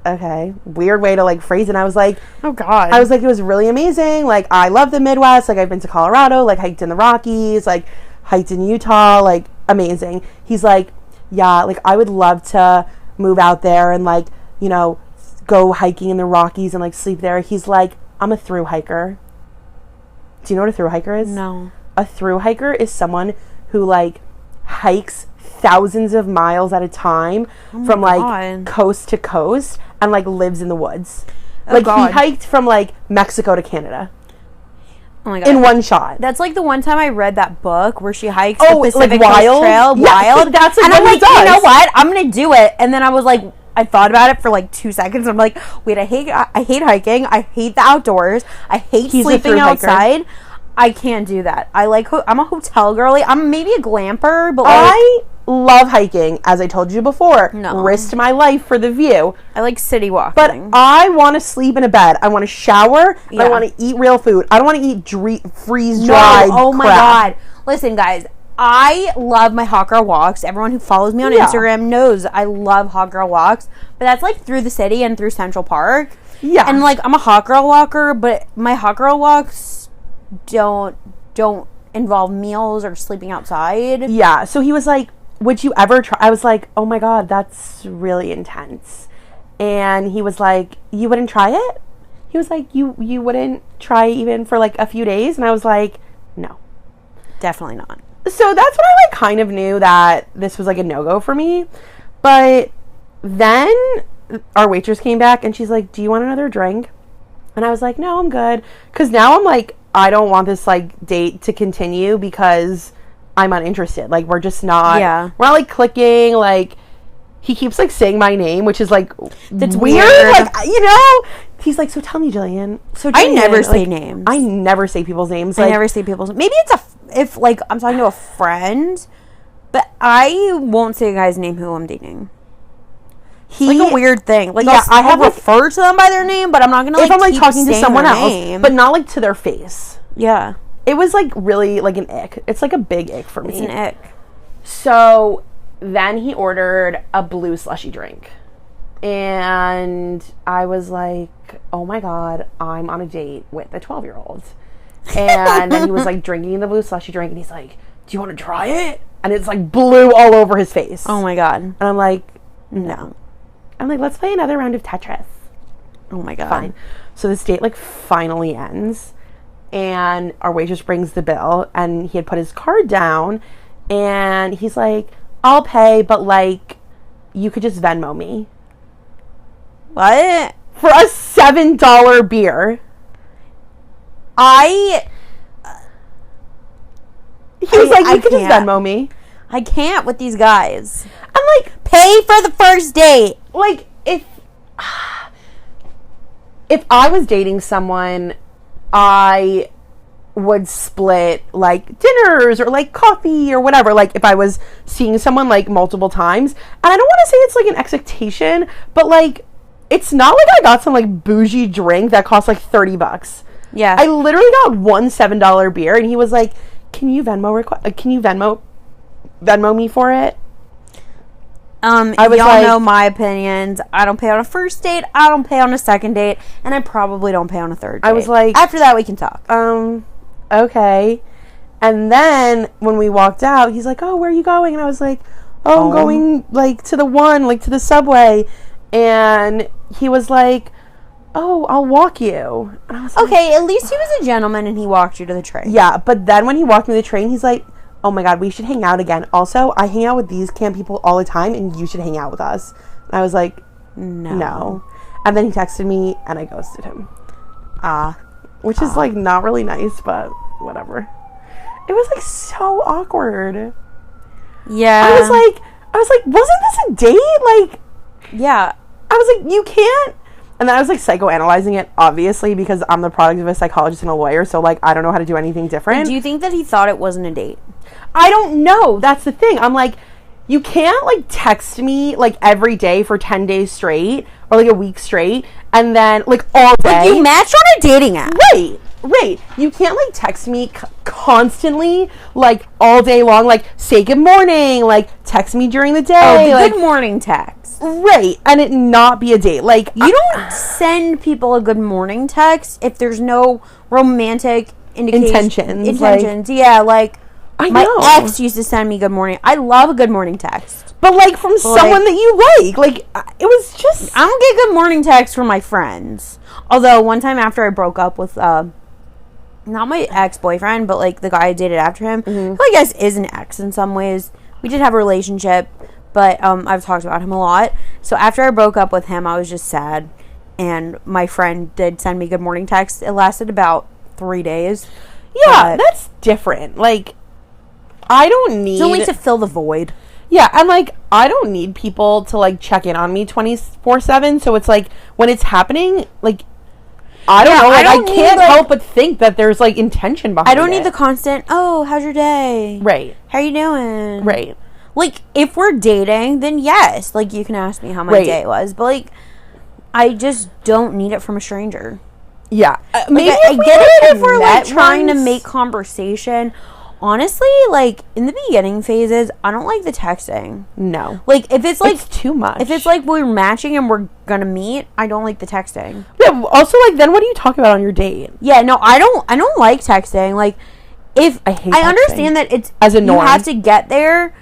okay, weird way to like phrase it. And I was like, Oh God. I was like, it was really amazing. Like, I love the Midwest. Like, I've been to Colorado, like hiked in the Rockies, like hiked in Utah, like amazing. He's like, yeah, like I would love to move out there and like, you know, go hiking in the Rockies and like sleep there. He's like, I'm a thru hiker. Do you know what a thru hiker is? No. A thru hiker is someone who like hikes thousands of miles at a time from like God. coast to coast and like lives in the woods. Oh, like, God. he hiked from like Mexico to Canada Oh my God. in one shot. That's like the one time I read that book where she hikes Oh, the like Pacific Coast Wild? Trail, Yeah, Wild. that's like and what I'm he like, you know does. what? I'm gonna do it. And then I was like, I thought about it for like 2 seconds. I'm like, wait, I hate hiking. I hate the outdoors. I hate He's a sleeping thru hiker. outside. I can't do that. I'm a hotel girly. I'm maybe a glamper, but like, I love hiking, as I told you before. No. Risked my life for the view. I like city walking. But I want to sleep in a bed. I want to shower. Yeah. I want to eat real food. I don't want to eat freeze-dried No, oh my crap. God. Listen, guys, I love my hot girl walks. Everyone who follows me on Yeah. Instagram knows I love hot girl walks. But that's like through the city and through Central Park. Yeah. And like, I'm a hot girl walker, but my hot girl walks don't involve meals or sleeping outside. Yeah. So he was like, would you ever try? I was like, oh my God, that's really intense. And he was like, you wouldn't try it? He was like, you wouldn't try even for like a few days? And I was like, no. Definitely not. So that's when I like kind of knew that this was like a no-go for me. But then our waitress came back and she's like, do you want another drink? And I was like, no, I'm good. Because now I'm like, I don't want this like date to continue because I'm uninterested. Like, we're just not, Yeah. we're not like clicking. Like, he keeps like saying my name, which is like, That's weird. weird. Like, you know, he's like, so tell me, Jillian. So I Jillian, never say like, names. I never say people's names. I Like, never say people's. Maybe it's if like I'm talking to a friend, but I won't say a guy's name who I'm dating. he, Like a weird thing. Like, Yeah, I I'll have, like- refer to them by their name, but I'm not gonna like if I'm like keep talking to saying someone their else, name. but not like to their face. Yeah, It was like really like an ick. It's like a big ick for me. it's an ick. So then he ordered a blue slushy drink. And I was like, oh my God, I'm on a date with a 12-year-old. And then he was like drinking the blue slushy drink and he's like, do you want to try it? And it's like blue all over his face. Oh my God. And I'm like, No. I'm like, let's play another round of Tetris. Oh my God. Fine. So this date like finally ends. And our waitress brings the bill and he had put his card down and he's like, I'll pay, but like you could just Venmo me. What? For a $7 beer. I He was like, I you could just can't. Venmo me. can't with these guys. I'm like, Pay for the first date. like if I was dating someone, I would split like dinners or like coffee or whatever, like if I was seeing someone like multiple times. And I don't want to say it's like an expectation, but like it's not like I got some like bougie drink that cost like $30. Yeah. I literally got one $7 beer, and he was like, "Can you Venmo me for it?" I was y'all know my opinions. I don't pay on a first date. I don't pay on a second date, and I probably don't pay on a third date. I was like, after that we can talk. Okay. And then when we walked out, he's like, "Oh, where are you going?" And I was like, "Oh, I'm going like to the subway." And he was like, "Oh, I'll walk you." And I was like, okay, at least he was a gentleman and he walked you to the train. Yeah, but then when he walked me to the train, he's like, "Oh my God, we should hang out again. Also, I hang out with these camp people all the time, and you should hang out with us." And I was like, no. And then he texted me, and I ghosted him. Which is like not really nice, but whatever. It was like so awkward. Yeah. I was like, wasn't this a date? Like, yeah. I was like, you can't. And then I was like psychoanalyzing it, obviously, because I'm the product of a psychologist and a lawyer, so like I don't know how to do anything different. Do you think that he thought it wasn't a date? I don't know. That's the thing. I'm like, you can't like text me like every day for 10 days straight or like a week straight and then like all day. Like you matched on a dating app. Right. You can't like text me constantly like all day long, like say good morning, like text me during the day. Oh, the like, good morning text. Right. And it not be a date. Like you don't send people a good morning text if there's no romantic intentions. Like, yeah, like I my know. ex used to send me good morning. I love a good morning text. But like from someone that you like. Like it was just I don't get good morning texts from my friends. Although one time after I broke up with not my ex-boyfriend, but like the guy I dated after him, who I guess is an ex in some ways. We did have a relationship, but I've talked about him a lot. So after I broke up with him, I was just sad, and my friend did send me good morning texts. It lasted about 3 days. Yeah, that's different. Like I don't need... It's only to fill the void. Yeah, and like I don't need people to like check in on me 24/7. So it's like when it's happening, like I don't know. Like I can't help but think that there's like intention behind it. I don't need the constant, "Oh, how's your day? Right. How you doing?" Right. Like if we're dating, then yes, like you can ask me how my day was. But like I just don't need it from a stranger. Yeah. Maybe I get it if we're like trying to make conversation. Honestly, like in the beginning phases, I don't like the texting. No. Like if it's like it's too much. If it's like we're matching and we're gonna meet, I don't like the texting. Yeah, also like then what do you talk about on your date? Yeah, no, I don't like texting. Like if I hate texting. understand that it's as a norm. You have to get there.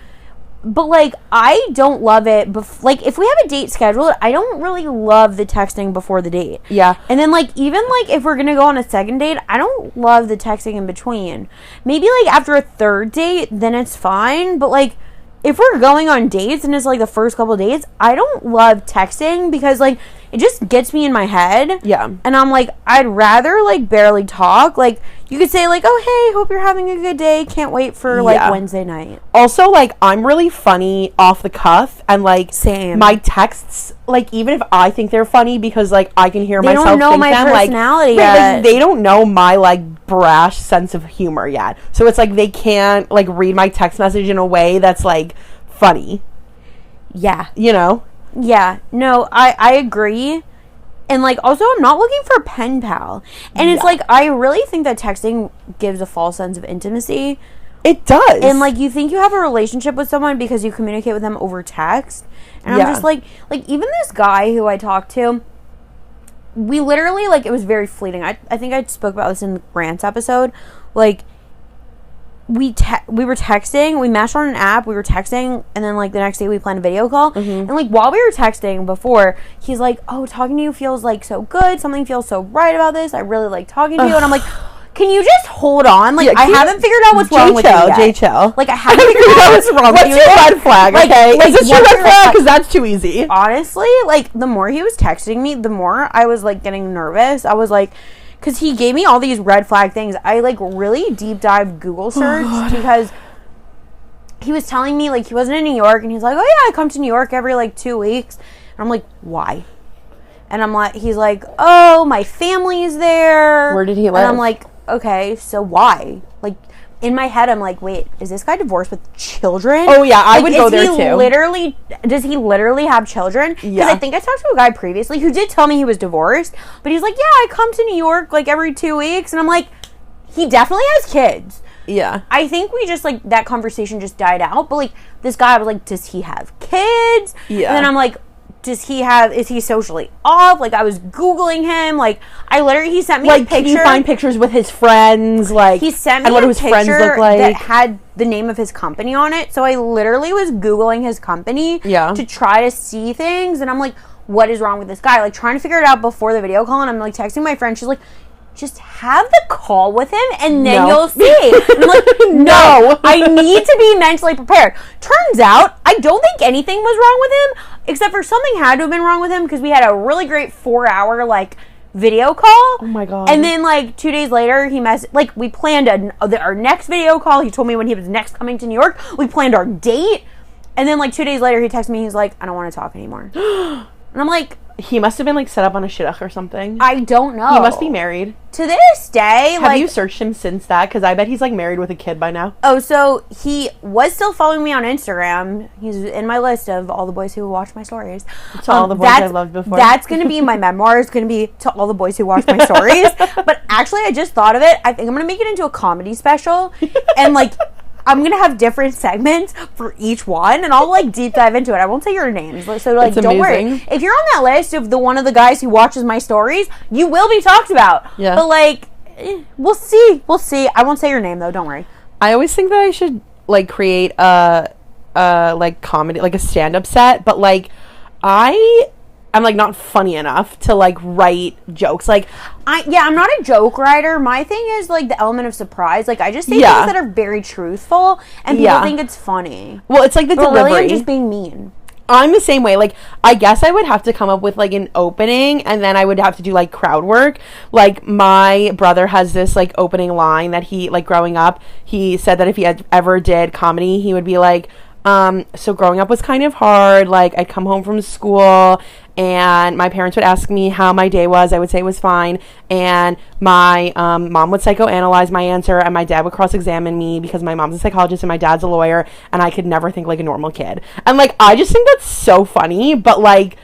But, like, I don't love it. Like, if we have a date scheduled, I don't really love the texting before the date. Yeah. And then, like, even, like, if we're going to go on a second date, I don't love the texting in between. Maybe, like, after a third date, then it's fine. But, like, if we're going on dates and it's, like, the first couple dates, I don't love texting because, like, it just gets me in my head. Yeah. And I'm like, I'd rather, like, barely talk. Like, you could say, like, "Oh, hey, hope you're having a good day. Can't wait for, like, Wednesday night." Also, like, I'm really funny off the cuff. And, like, same. My texts, like, even if I think they're funny because, like, I can hear myself think them. They don't know my like, personality yet. Like, they don't know my, like, brash sense of humor yet. So it's, like, they can't, like, read my text message in a way that's, like, funny. Yeah. You know? Yeah. No, I agree. And, like, also, I'm not looking for a pen pal. And it's, like, I really think that texting gives a false sense of intimacy. It does. And, like, you think you have a relationship with someone because you communicate with them over text. And I'm just, like, even this guy who I talked to, we literally, like, it was very fleeting. I think I spoke about this in the Grants episode. Like, we were texting, we matched on an app, we were texting, and then, like, the next day we planned a video call. And, like, while we were texting before, he's like, "Oh, talking to you feels, like, so good. Something feels so right about this. I really like talking to you." And I'm like, can you just hold on? Like, I haven't figured out what's wrong with you yet. J-Chill. Like, I haven't figured out what's wrong with you. What's your red flag, okay? Like, is this your red flag? Because that's too easy. Honestly, like, the more he was texting me, the more I was, like, getting nervous. I was like... Because he gave me all these red flag things. I, like, really deep dive Google searched because he was telling me, like, he wasn't in New York. And he's like, "Oh, yeah, I come to New York every, like, 2 weeks." And I'm like, "Why?" And I'm like, he's like, "Oh, my family's there." Where did he live? And I'm like, "Okay, so why? Like, in my head, I'm like, wait, is this guy divorced with children? Oh, yeah, I Like, would go there, does he literally have children? Because Yeah. I think I talked to a guy previously who did tell me he was divorced, but he's like, yeah, I come to New York, like, every 2 weeks, and I'm like, he definitely has kids. Yeah. I think we just, like, that conversation just died out, but, like, this guy, I was like, does he have kids? Yeah. And then I'm like, is he socially off? Like, I was Googling him. Like, he sent me a Like, picture. can you find pictures with his friends? Like, He sent me and what a do his friends picture look like? that had the name of his company on it. So I literally was Googling his company to try to see things. And I'm like, what is wrong with this guy? Like, trying to figure it out before the video call. And I'm, like, texting my friend. She's like, just have the call with him and then you'll see. And I'm like, no, I need to be mentally prepared. Turns out, I don't think anything was wrong with him, except for something had to have been wrong with him because we had a really great 4-hour, like, video call. Oh my God. And then, like, 2 days later, we planned our next video call. He told me when he was next coming to New York. We planned our date. And then, like, 2 days later, he texted me. He's like, I don't want to talk anymore. And I'm like, he must have been, like, set up on a shidduch or something. I don't know. He must be married. To this day, Have you searched him since that? Because I bet he's, like, married with a kid by now. Oh, so he was still following me on Instagram. He's in my list of all the boys who watch my stories. To all the boys I loved before. That's going to be my memoir. It's going to be to all the boys who watch my stories. But actually, I just thought of it. I think I'm going to make it into a comedy special. And, like, I'm going to have different segments for each one. And I'll, like, deep dive into it. I won't say your names. So, like, don't worry. If you're on that list of one of the guys who watches my stories, you will be talked about. Yeah. But, like, we'll see. We'll see. I won't say your name, though. Don't worry. I always think that I should, like, create like, comedy, like, a stand-up set. But, like, I'm, like, not funny enough to, like, write jokes. Like, I'm not a joke writer. My thing is, like, the element of surprise. Like, I just say things that are very truthful, and people think it's funny. Well, it's like the delivery. Really, I'm just being mean. I'm the same way. Like, I guess I would have to come up with, like, an opening, and then I would have to do, like, crowd work. Like, my brother has this, like, opening line that he, like, growing up, he said that if he ever did comedy, he would be like, so growing up was kind of hard. Like, I'd come home from school and my parents would ask me how my day was. I would say it was fine. And my mom would psychoanalyze my answer, and my dad would cross-examine me because my mom's a psychologist and my dad's a lawyer, and I could never think like a normal kid. And, like, I just think that's so funny, but, like,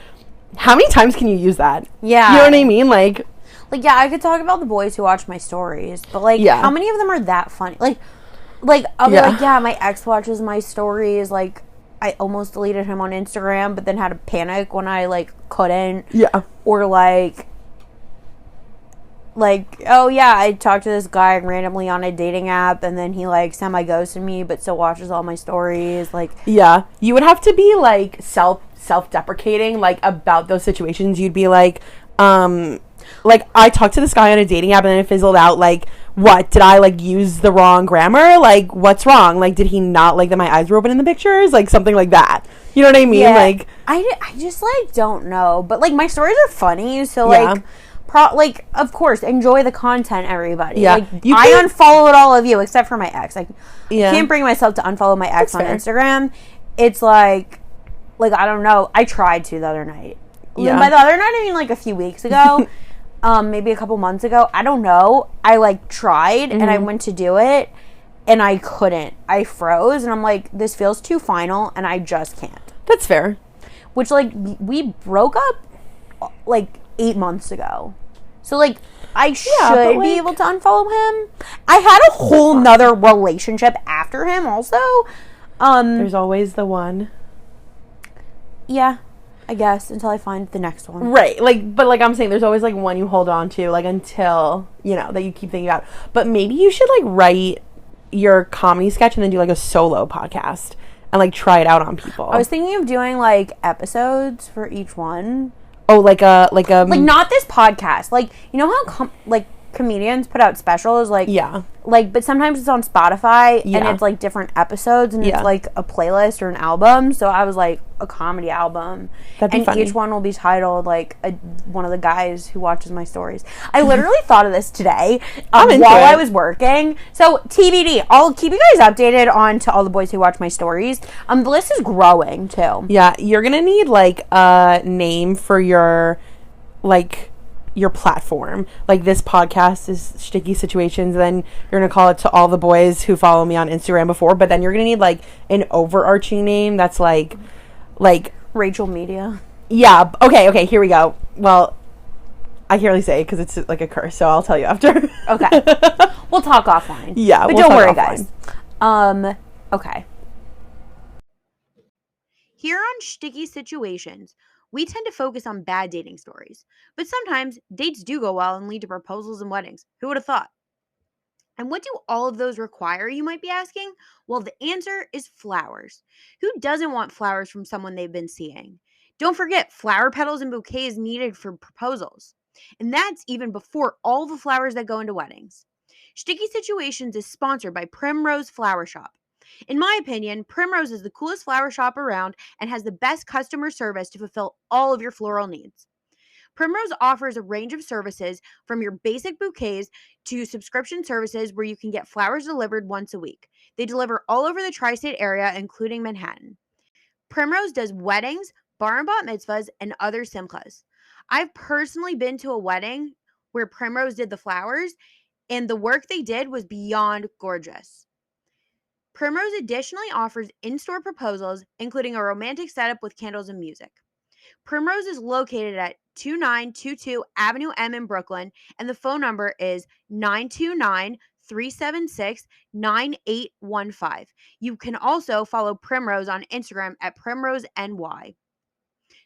how many times can you use that? Yeah. You know what I mean? Like, yeah, I could talk about the boys who watch my stories, but, like, how many of them are that funny? Like, I'll be like, yeah, my ex watches my stories. Like, I almost deleted him on Instagram, but then had a panic when I, like, couldn't. Yeah. Or, like, oh, yeah, I talked to this guy randomly on a dating app, and then he, like, semi-ghosted me, but still watches all my stories. Like, yeah. You would have to be, like, self-deprecating, like, about those situations. You'd be like, like, I talked to this guy on a dating app and then it fizzled out. Like, what? Did I, like, use the wrong grammar? Like, what's wrong? Like, did he not like that my eyes were open in the pictures? Like, something like that. You know what I mean? yeah, Like, I just, like, don't know. But, like, my stories are funny, so, like, like, of course, enjoy the content, everybody. Yeah. Like, I unfollowed all of you except for my ex. I can't bring myself to unfollow my ex on Instagram. It's like, I don't know. I tried to the other night. Yeah. By the other night, I mean, like, a few weeks ago. Maybe a couple months ago. I don't know. I, like, tried, and I went to do it, and I couldn't. I froze, and I'm like, this feels too final, and I just can't. That's fair. Which, like, we broke up, like, 8 months ago. So, like, I should be able to unfollow him. I had a whole nother relationship after him, also. There's always the one. Yeah. I guess, until I find the next one. Right. Like, but, like, I'm saying, there's always, like, one you hold on to, like, until, you know, that you keep thinking about. But maybe you should, like, write your comedy sketch and then do, like, a solo podcast and, like, try it out on people. I was thinking of doing, like, episodes for each one. Oh, like not this podcast. Like, you know how, comedians put out specials? Like, yeah. Like, but sometimes it's on Spotify, and it's, like, different episodes, and it's, like, a playlist or an album. So I was like, a comedy album. That'd be funny. Each one will be titled, like, one of the guys who watches my stories. I literally thought of this today while I was working. So, TBD. I'll keep you guys updated on to all the boys who watch my stories. The list is growing, too. Yeah, you're gonna need, like, a name for your, like, your platform. Like, this podcast is Sticky Situations, and then you're gonna call it To All the Boys Who Follow Me on Instagram before, but then you're gonna need like an overarching name that's like Rachel Media. yeah, okay, here we go. Well, I can't really say it because it's like a curse, so I'll tell you after. Okay. We'll talk offline. Yeah, but we'll don't worry, offline. guys. Okay. Here on Sticky Situations, we tend to focus on bad dating stories, but sometimes dates do go well and lead to proposals and weddings. Who would have thought? And what do all of those require, you might be asking? Well, the answer is flowers. Who doesn't want flowers from someone they've been seeing? Don't forget, flower petals and bouquets needed for proposals. And that's even before all the flowers that go into weddings. Sticky Situations is sponsored by Primrose Flower Shop. In my opinion, Primrose is the coolest flower shop around and has the best customer service to fulfill all of your floral needs. Primrose offers a range of services from your basic bouquets to subscription services where you can get flowers delivered once a week. They deliver all over the tri-state area, including Manhattan. Primrose does weddings, bar and bat mitzvahs, and other simchas. I've personally been to a wedding where Primrose did the flowers, and the work they did was beyond gorgeous. Primrose additionally offers in-store proposals, including a romantic setup with candles and music. Primrose is located at 2922 Avenue M in Brooklyn, and the phone number is 929-376-9815. You can also follow Primrose on Instagram at PrimroseNY.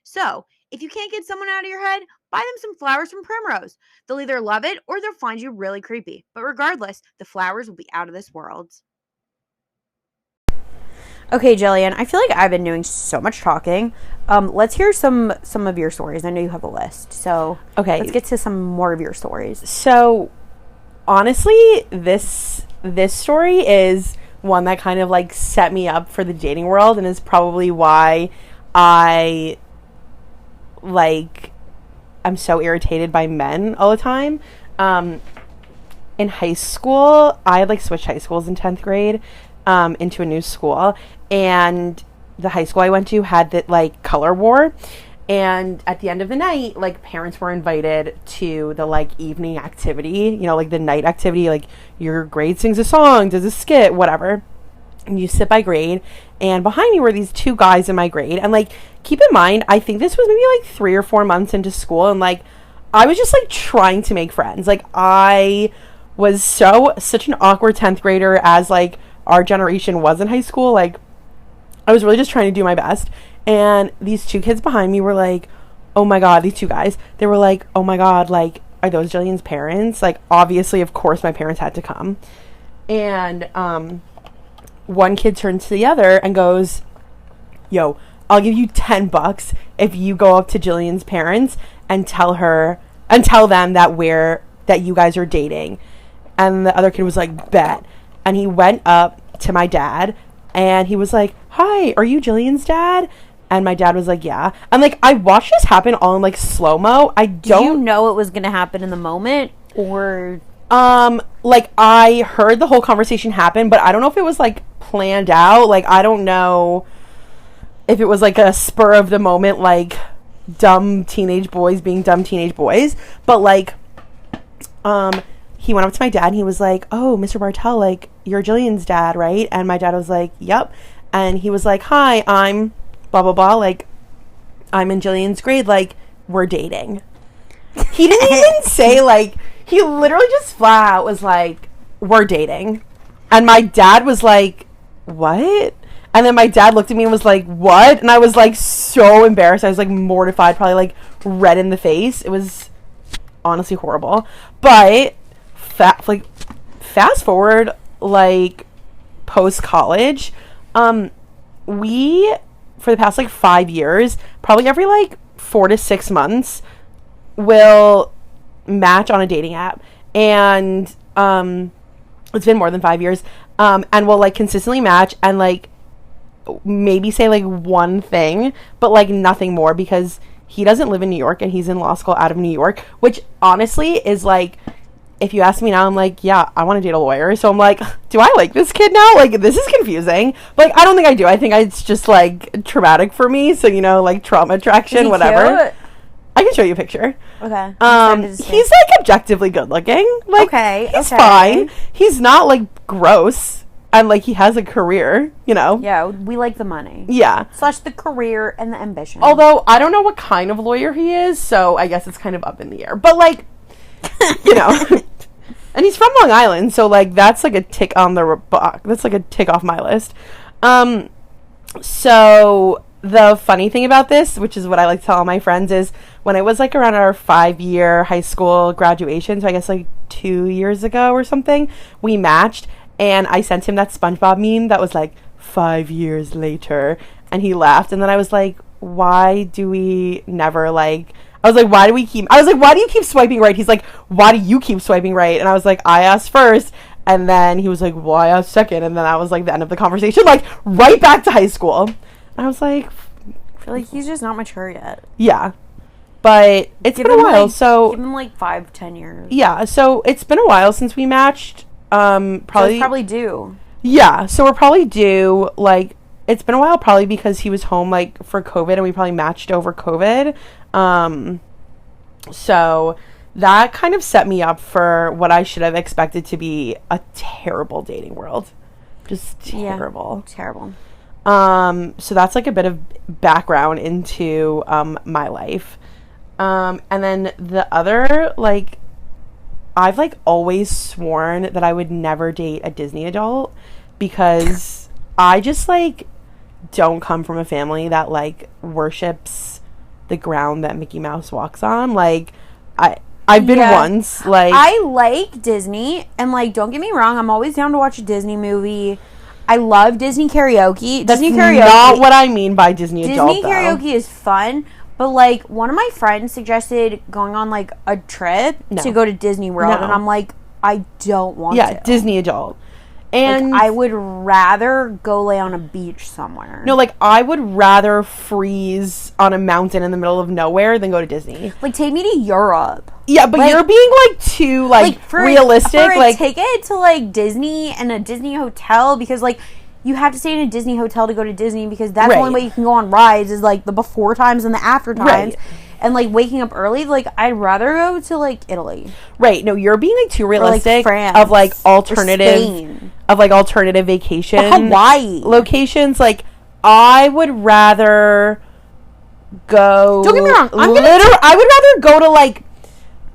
So, if you can't get someone out of your head, buy them some flowers from Primrose. They'll either love it or they'll find you really creepy. But regardless, the flowers will be out of this world. Okay, Gillian, I feel like I've been doing so much talking. Let's hear some of your stories. I know you have a list, so Okay, let's get to some more of your stories. so honestly, this story is one that kind of like set me up for the dating world, and is probably why I I'm so irritated by men all the time. In high school, I had like switched high schools in 10th grade into a new school, and the high school I went to had that like color war, and at the end of the night, like, parents were invited to the like evening activity, like the night activity, like your grade sings a song, does a skit, whatever, and you sit by grade. And behind me were these two guys in my grade, and like, keep in mind, I think this was maybe like 3 or 4 months into school, and like, I was just like trying to make friends. Like, I was such an awkward 10th grader, as like our generation was in high school. Like, I was really just trying to do my best. And these two kids behind me were like, oh my god, these two guys, they were like, oh my god, like, are those Gillian's parents? Like, obviously, of course, my parents had to come. And one kid turns to the other and goes, yo, I'll give you $10 if you go up to Gillian's parents and tell them that you guys are dating. And the other kid was like, bet. And he went up to my dad and he was like, hi, are you Gillian's dad? And my dad was like, yeah. And like, I watched this happen all in like slow-mo. Did you know it was going to happen in the moment, or? Like, I heard the whole conversation happen, but I don't know if it was like planned out. Like, I don't know if it was like a spur of the moment, like dumb teenage boys being dumb teenage boys. But like, he went up to my dad and he was like, oh, Mr. Bartell, like, you're Gillian's dad, right? And my dad was like, yep. And he was like, hi, I'm blah, blah, blah. Like, I'm in Gillian's grade. Like, we're dating. He didn't even say, like, he literally just flat out was like, we're dating. And my dad was like, what? And then my dad looked at me and was like, what? And I was like so embarrassed. I was like mortified, probably like red in the face. It was honestly horrible. But fast forward, like, post college, we, for the past like 5 years, probably every like 4 to 6 months, will match on a dating app. And it's been more than 5 years, and we'll like consistently match and like maybe say like one thing, but like nothing more, because he doesn't live in New York and he's in law school out of New York, which honestly is like, if you ask me now, I'm like, yeah, I want to date a lawyer. So I'm like, do I like this kid now? Like, this is confusing. But like, I don't think I do. I think it's just like traumatic for me. So, like, trauma attraction, whatever. Cute? I I can show you a picture. Okay. He's like objectively good looking. Like, Okay, he's okay. fine. He's not like gross, and like he has a career, you know. Yeah, we like the money. Yeah. Slash the career and the ambition. Although I don't know what kind of lawyer he is, so I guess it's kind of up in the air. But like, you know, and he's from Long Island, so like that's like a tick on the box. That's like a tick off my list. So the funny thing about this, which is what I like to tell all my friends, is when it was like around our 5-year high school graduation, so I guess like 2 years ago or something, we matched, and I sent him that SpongeBob meme that was like 5 years later, and he laughed, and then I was like, why do we never like, I was like, why do you keep swiping right? He's like, why do you keep swiping right? And I was like, I asked first. And then he was like, well, I asked second. And then that was like the end of the conversation, like right back to high school. And I was like, I feel like he's just not mature yet. yeah. But it's been a while. So give him like 5-10 years. Yeah. So it's been a while since we matched. Probably due. Yeah. So we're probably due. Like, it's been a while probably because he was home like for COVID, and we probably matched over COVID. So that kind of set me up for what I should have expected to be a terrible dating world. Just terrible. Yeah, terrible. So that's like a bit of background into my life. And then the other, like, I've like always sworn that I would never date a Disney adult because I just like don't come from a family that like worships the ground that Mickey Mouse walks on. Like, I've been once, like, I like Disney, and like, don't get me wrong, I'm always down to watch a Disney movie. I love Disney karaoke. That's Disney karaoke, not what I mean by Disney adult. Disney karaoke is fun, but like, one of my friends suggested going on like a trip to go to Disney World, and I'm like, I don't want to. Yeah, Disney adult. And like, I would rather go lay on a beach somewhere. No, like, I would rather freeze on a mountain in the middle of nowhere than go to Disney. Like, take me to Europe. Yeah, but like, you're being like too like realistic. For like, a ticket to like Disney and a Disney hotel, because like you have to stay in a Disney hotel to go to Disney, because that's the only way you can go on rides is like the before times and the after times. Right. And like waking up early, like I'd rather go to like Italy. Right. No, you're being like too realistic. Or, like, France, of like alternative vacation Hawaii locations. Like, I would rather go. Don't get me wrong. I would rather go to like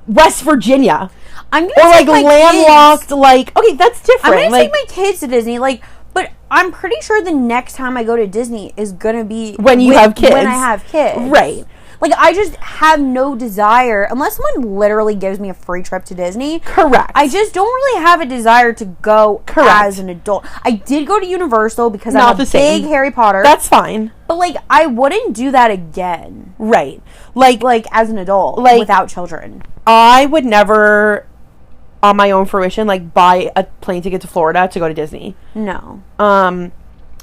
West Virginia. I'm gonna or like take my landlocked. Kids. Like, okay, that's different. I'm gonna like, take my kids to Disney. Like, but I'm pretty sure the next time I go to Disney is gonna be when you have kids. When I have kids, right? Like, I just have no desire, unless someone literally gives me a free trip to Disney. Correct. I just don't really have a desire to go as an adult. I did go to Universal because I'm a big Harry Potter. That's fine. But, like, I wouldn't do that again. Right. Like as an adult, like, without children. I would never, on my own fruition, like, buy a plane ticket to Florida to go to Disney. No.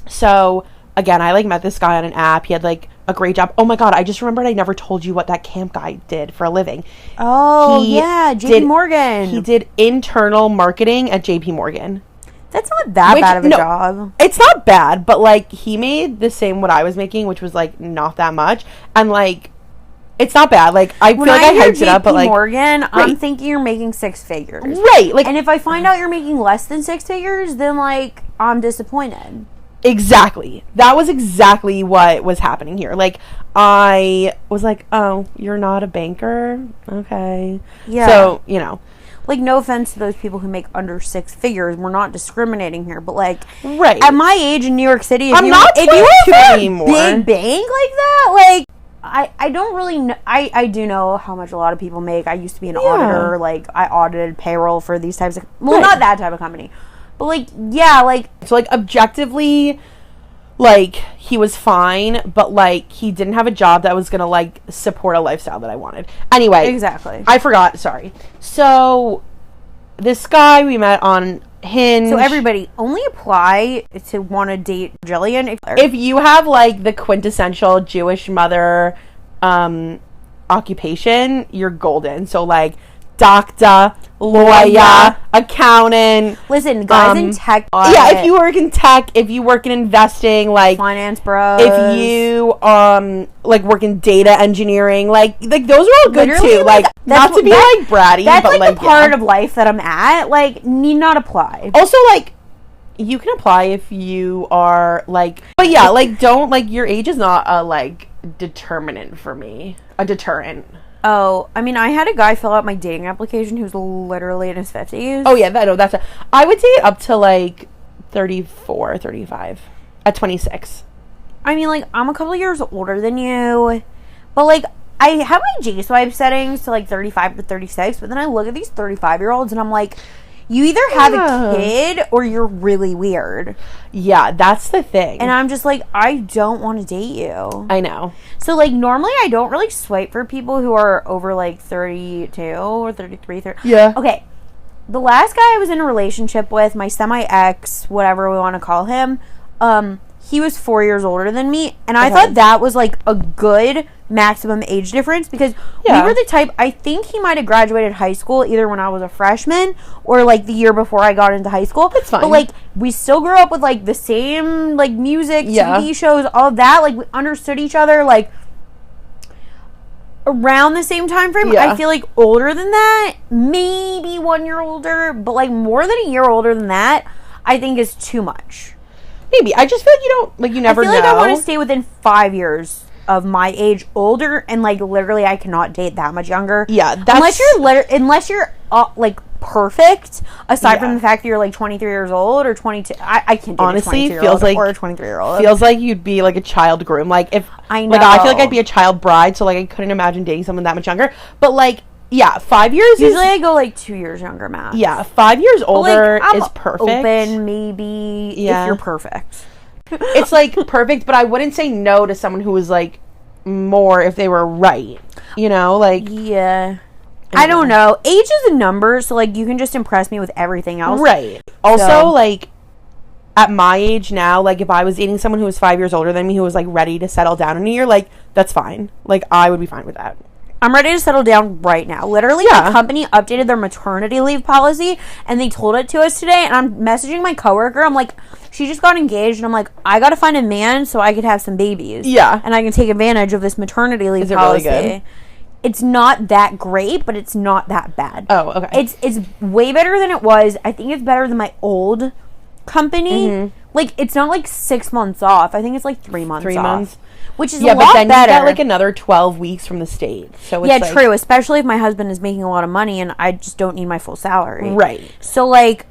So, again, I, like, met this guy on an app. He had, like, a great job. Oh my god, I just remembered I never told you what that camp guy did for a living. Oh, yeah, JP Morgan. He did internal marketing at JP Morgan. That's not that bad of a job. It's not bad, but like, he made the same what I was making, which was like not that much. And like, it's not bad. Like, I feel like I hyped it up, but like, Morgan, right. I'm thinking you're making 6 figures. Right. Like, and if I find out you're making less than 6 figures, then like, I'm disappointed. Exactly. That was exactly what was happening here. Like, I was like, oh, you're not a banker? Okay. Yeah. So, you know. Like, no offense to those people who make under 6 figures. We're not discriminating here. But, like, right. At my age in New York City, if I'm you not if you have a anymore. big bank like that, like, I don't really know. I do know how much a lot of people make. I used to be an auditor. Like, I audited payroll for these types of... Well, not that type of company. But, like, yeah, like... So, like, objectively, like, he was fine, but, like, he didn't have a job that was gonna, like, support a lifestyle that I wanted. Anyway. Exactly. I forgot, sorry. So, this guy we met on Hinge. So, everybody, only apply to want to date Gillian. If you have, like, the quintessential Jewish mother, occupation, you're golden. So, like... doctor, lawyer, accountant. Listen, guys in tech. Yeah, if you work in tech, if you work in investing, like finance bros. if you like work in data engineering, like those are all good Literally, too. Like not to be like bratty, that's but like the part of life that I'm at. Like, need not apply. Also, like, you can apply if you are like, but yeah, like, don't, like, your age is not a like determinant for me, a deterrent. Oh, I mean, I had a guy fill out my dating application who's literally in his 50s. Oh yeah, I would say up to like 34, 35 at 26. I mean, like, I'm a couple years older than you, but like, I have my J-Swipe settings to like 35 to 36, but then I look at these 35-year-olds and I'm like, you either have a kid or you're really weird. Yeah, that's the thing. And I'm just like, I don't want to date you. I know. So, like, normally I don't really swipe for people who are over, like, 32 or 33, 30. Yeah. Okay. The last guy I was in a relationship with, my semi-ex, whatever we want to call him, he was 4 years older than me. And I thought that was, like, a good maximum age difference because we were the type, I think he might have graduated high school either when I was a freshman or, like, the year before I got into high school. That's fine. But, like, we still grew up with, like, the same, like, music, TV shows, all of that. Like, we understood each other, like, around the same time frame. Yeah. I feel like older than that, maybe 1 year older, but, like, more than a year older than that, I think is too much. Maybe. I just feel like you don't, like, you never know. I feel like I want to stay within 5 years of my age older, and like literally I cannot date that much younger. Yeah, that's unless you're like perfect, aside from the fact that you're like 23 years old or 22. I can't date honestly, a 22-year-old feels like or a 23-year-old. Feels like you'd be like a child groom. Like if I know, like I feel like I'd be a child bride, so like I couldn't imagine dating someone that much younger. But like 5 years usually I go like 2 years younger max. 5 years older like, is perfect. Open maybe if you're perfect. It's like perfect, but I wouldn't say no to someone who was like more if they were right. You know, like I don't know. Age is a number, so like you can just impress me with everything else. Right. Also, like at my age now, like if I was dating someone who was 5 years older than me who was like ready to settle down in a year, like that's fine. Like I would be fine with that. I'm ready to settle down right now. Literally, the company updated their maternity leave policy, and they told it to us today, and I'm messaging my coworker. I'm like, she just got engaged, and I'm like, I gotta find a man so I could have some babies. Yeah. And I can take advantage of this maternity leave policy. Really good? It's not that great, but it's not that bad. Oh, okay. It's way better than it was. I think it's better than my old company. Mm-hmm. Like, it's not like 6 months off. I think it's like 3 months off. 3 months. Which is a lot but then better. You got like another 12 weeks from the state. So it's like, true. Especially if my husband is making a lot of money and I just don't need my full salary. Right. So like,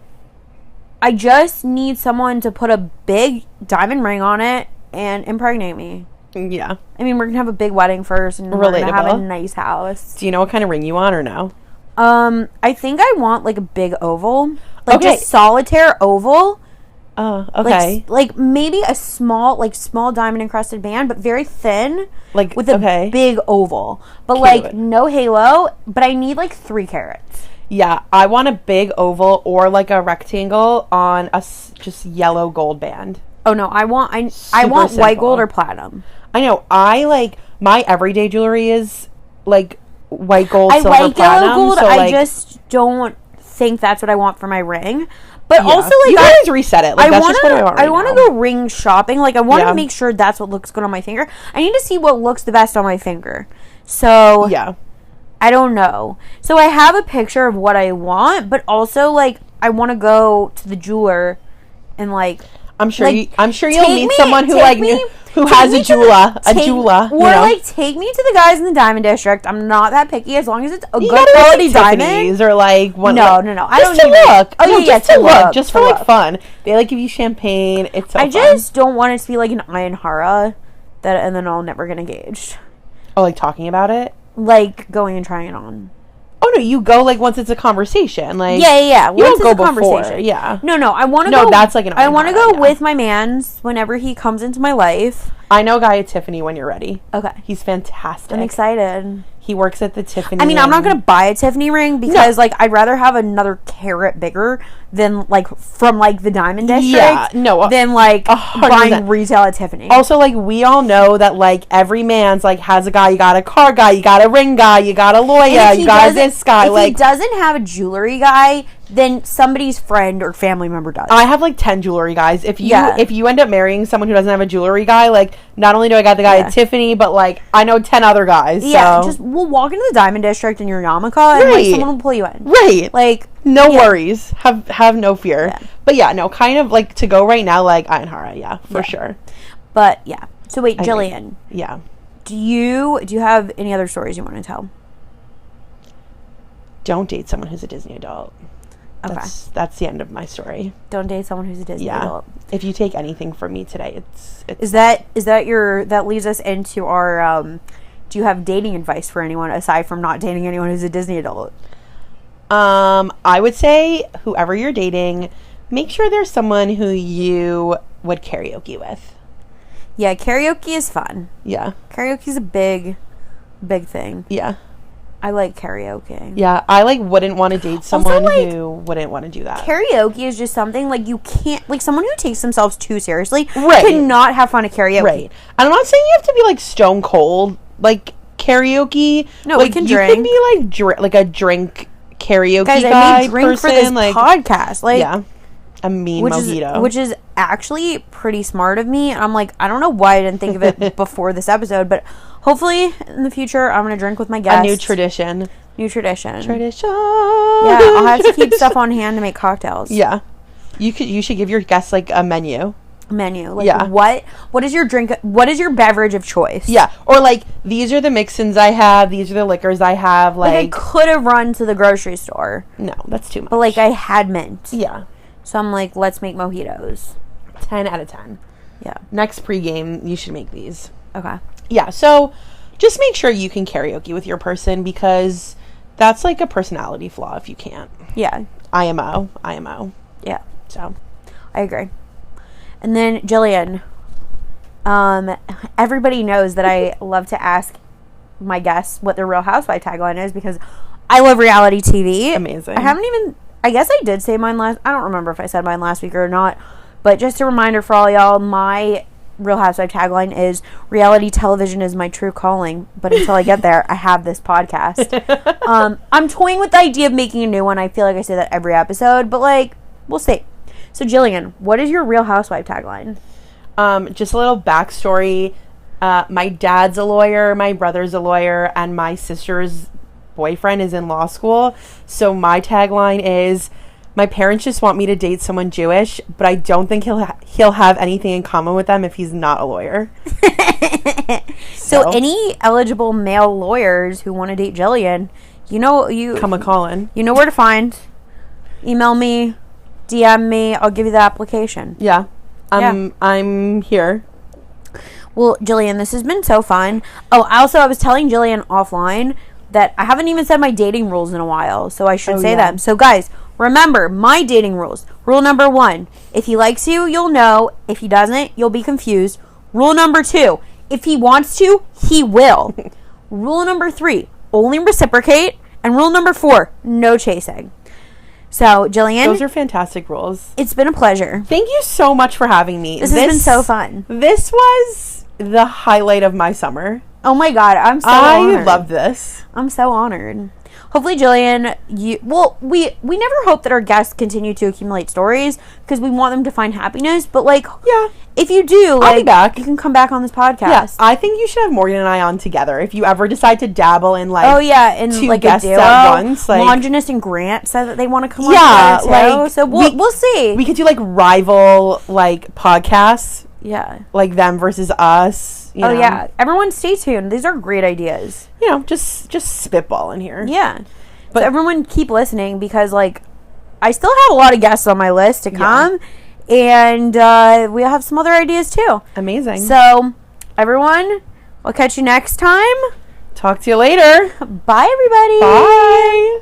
I just need someone to put a big diamond ring on it and impregnate me. Yeah. I mean, we're gonna have a big wedding first, and we're gonna have a nice house. Do you know what kind of ring you want or no? I think I want like a big oval, like just solitaire oval. Oh, okay. Like maybe a small diamond encrusted band, but very thin, like with a big oval, but Cute. Like no halo. But I need like 3 carats. Yeah, I want a big oval or like a rectangle on a just yellow gold band. Oh no, I want simple. white gold or platinum. I know. I like my everyday jewelry is like white gold, silver, like platinum. Yellow gold. So, I like, just don't think that's what I want for my ring. But also, like, you can always reset it. Like, that's just what I want. I want to go ring shopping. Like, I want to make sure that's what looks good on my finger. I need to see what looks the best on my finger. So I don't know. So I have a picture of what I want, but also like I want to go to the jeweler and like. I'm sure you'll meet someone who like who has a jeweler, or like take me to the guys in the diamond district. I'm not that picky as long as it's a you good quality diamond. Or like one. No. I just don't to look. Oh no, just to look, just for like fun. They like give you champagne. It's so I just don't want it to be like an Ayanhara and then I'll never get engaged. Oh, like talking about it, like going and trying it on. Oh no, you go like once it's a conversation. Like yeah. You once don't go it's a before. conversation. Yeah. No. I want to go. No, that's like an. I want to go with my mans whenever he comes into my life. I know a guy at Tiffany when you're ready. Okay. He's fantastic. I'm excited. He works at the Tiffany. I mean, I'm not going to buy a Tiffany ring because, like, I'd rather have another carat bigger than, like, from, like, the Diamond District. Yeah, no. Than, like, 100%. buying retail at Tiffany. Also, like, we all know that, like, every man's, like, has a guy. You got a car guy. You got a ring guy. You got a lawyer. You got this guy. If like, he doesn't have a jewelry guy, then somebody's friend or family member does. I have, like, 10 jewelry guys. If you Yeah. if you end up marrying someone who doesn't have a jewelry guy, like, not only do I got the guy at Tiffany, but, like, I know 10 other guys. Yeah, so. just we'll walk into the Diamond District in your yarmulke and like, someone will pull you in. Right. Like, no worries. Have no fear. Yeah. But yeah, no, kind of like to go right now, like Einhara, yeah, for sure. But yeah. So wait, Gillian. Yeah. Do you have any other stories you want to tell? Don't date someone who's a Disney adult. Okay. That's the end of my story. Don't date someone who's a Disney adult. If you take anything from me today, it's Is that your that leads us into our do you have dating advice for anyone aside from not dating anyone who's a Disney adult? I would say whoever you're dating, make sure there's someone who you would karaoke with. Yeah, karaoke is fun. Yeah. Karaoke's a big thing. Yeah. I like karaoke. Yeah, I like wouldn't want to date someone like, who wouldn't want to do that. Karaoke is just something like you can't like someone who takes themselves too seriously Right. cannot have fun at karaoke. Right. And I'm not saying you have to be like stone cold like karaoke. No, like, we can you drink. can be like a drink karaoke Guys, guy I made drink person, for this like podcast. Like yeah. A mean mojito. which is actually pretty smart of me. I'm like, I don't know why I didn't think of it before this episode, but hopefully in the future I'm gonna drink with my guests. A new tradition. New tradition. Tradition. Yeah, I'll have to keep stuff on hand to make cocktails. Yeah. You should give your guests like a menu. Like Yeah. what is your drink, what is your beverage of choice? Yeah. Or like these are the mix-ins I have, these are the liquors I have, Like I could have run to the grocery store. No, that's too much. But like I had mint. Yeah. So I'm like, let's make mojitos. 10 out of 10. Yeah. Next pregame, you should make these. Okay. Yeah, so just make sure you can karaoke with your person because that's like a personality flaw if you can't. Yeah. IMO. Yeah. So I agree. And then Gillian, everybody knows that I love to ask my guests what their Real Housewife tagline is because I love reality TV. Amazing. I guess I did say mine I don't remember if I said mine last week or not, but just a reminder for all y'all, my Real Housewife tagline is reality television is my true calling, but until I get there, I have this podcast. I'm toying with the idea of making a new one. I feel like I say that every episode, but like, we'll see. So Gillian, what is your Real Housewife tagline? just a little backstory. My dad's a lawyer, my brother's a lawyer, and my sister's boyfriend is in law school. So my tagline is, my parents just want me to date someone Jewish, but I don't think he'll have anything in common with them if he's not a lawyer. So any eligible male lawyers who want to date Gillian, come a callin'. You know where to find. Email me, DM me. I'll give you the application. Yeah. I'm here. Well, Gillian, this has been so fun. Oh, also, I was telling Gillian offline that I haven't even said my dating rules in a while, so I should say them. So, guys, remember, my dating rules. Rule number 1, if he likes you, you'll know. If he doesn't, you'll be confused. Rule number 2, if he wants to, he will. Rule number 3, only reciprocate. And rule number 4, no chasing. So, Gillian, those are fantastic rules. It's been a pleasure. Thank you so much for having me. This has been so fun. This was the highlight of my summer. Oh my god, I'm so honored. I love this. I'm so honored. Hopefully, Gillian, we never hope that our guests continue to accumulate stories because we want them to find happiness. But if you do, I'll be back. You can come back on this podcast. Yeah, I think you should have Morgan and I on together if you ever decide to dabble in and two like guests a duo. at once. Longinus and Grant said that they want to come on. Yeah, so we'll see. We could do rival podcasts. Yeah, like them versus us. You know. Yeah, everyone stay tuned. These are great ideas. Just spitball in here. Yeah, but so everyone keep listening because I still have a lot of guests on my list to come, and we'll have some other ideas too. Amazing. So everyone, we'll catch you next time. Talk to you later. Bye, everybody. Bye.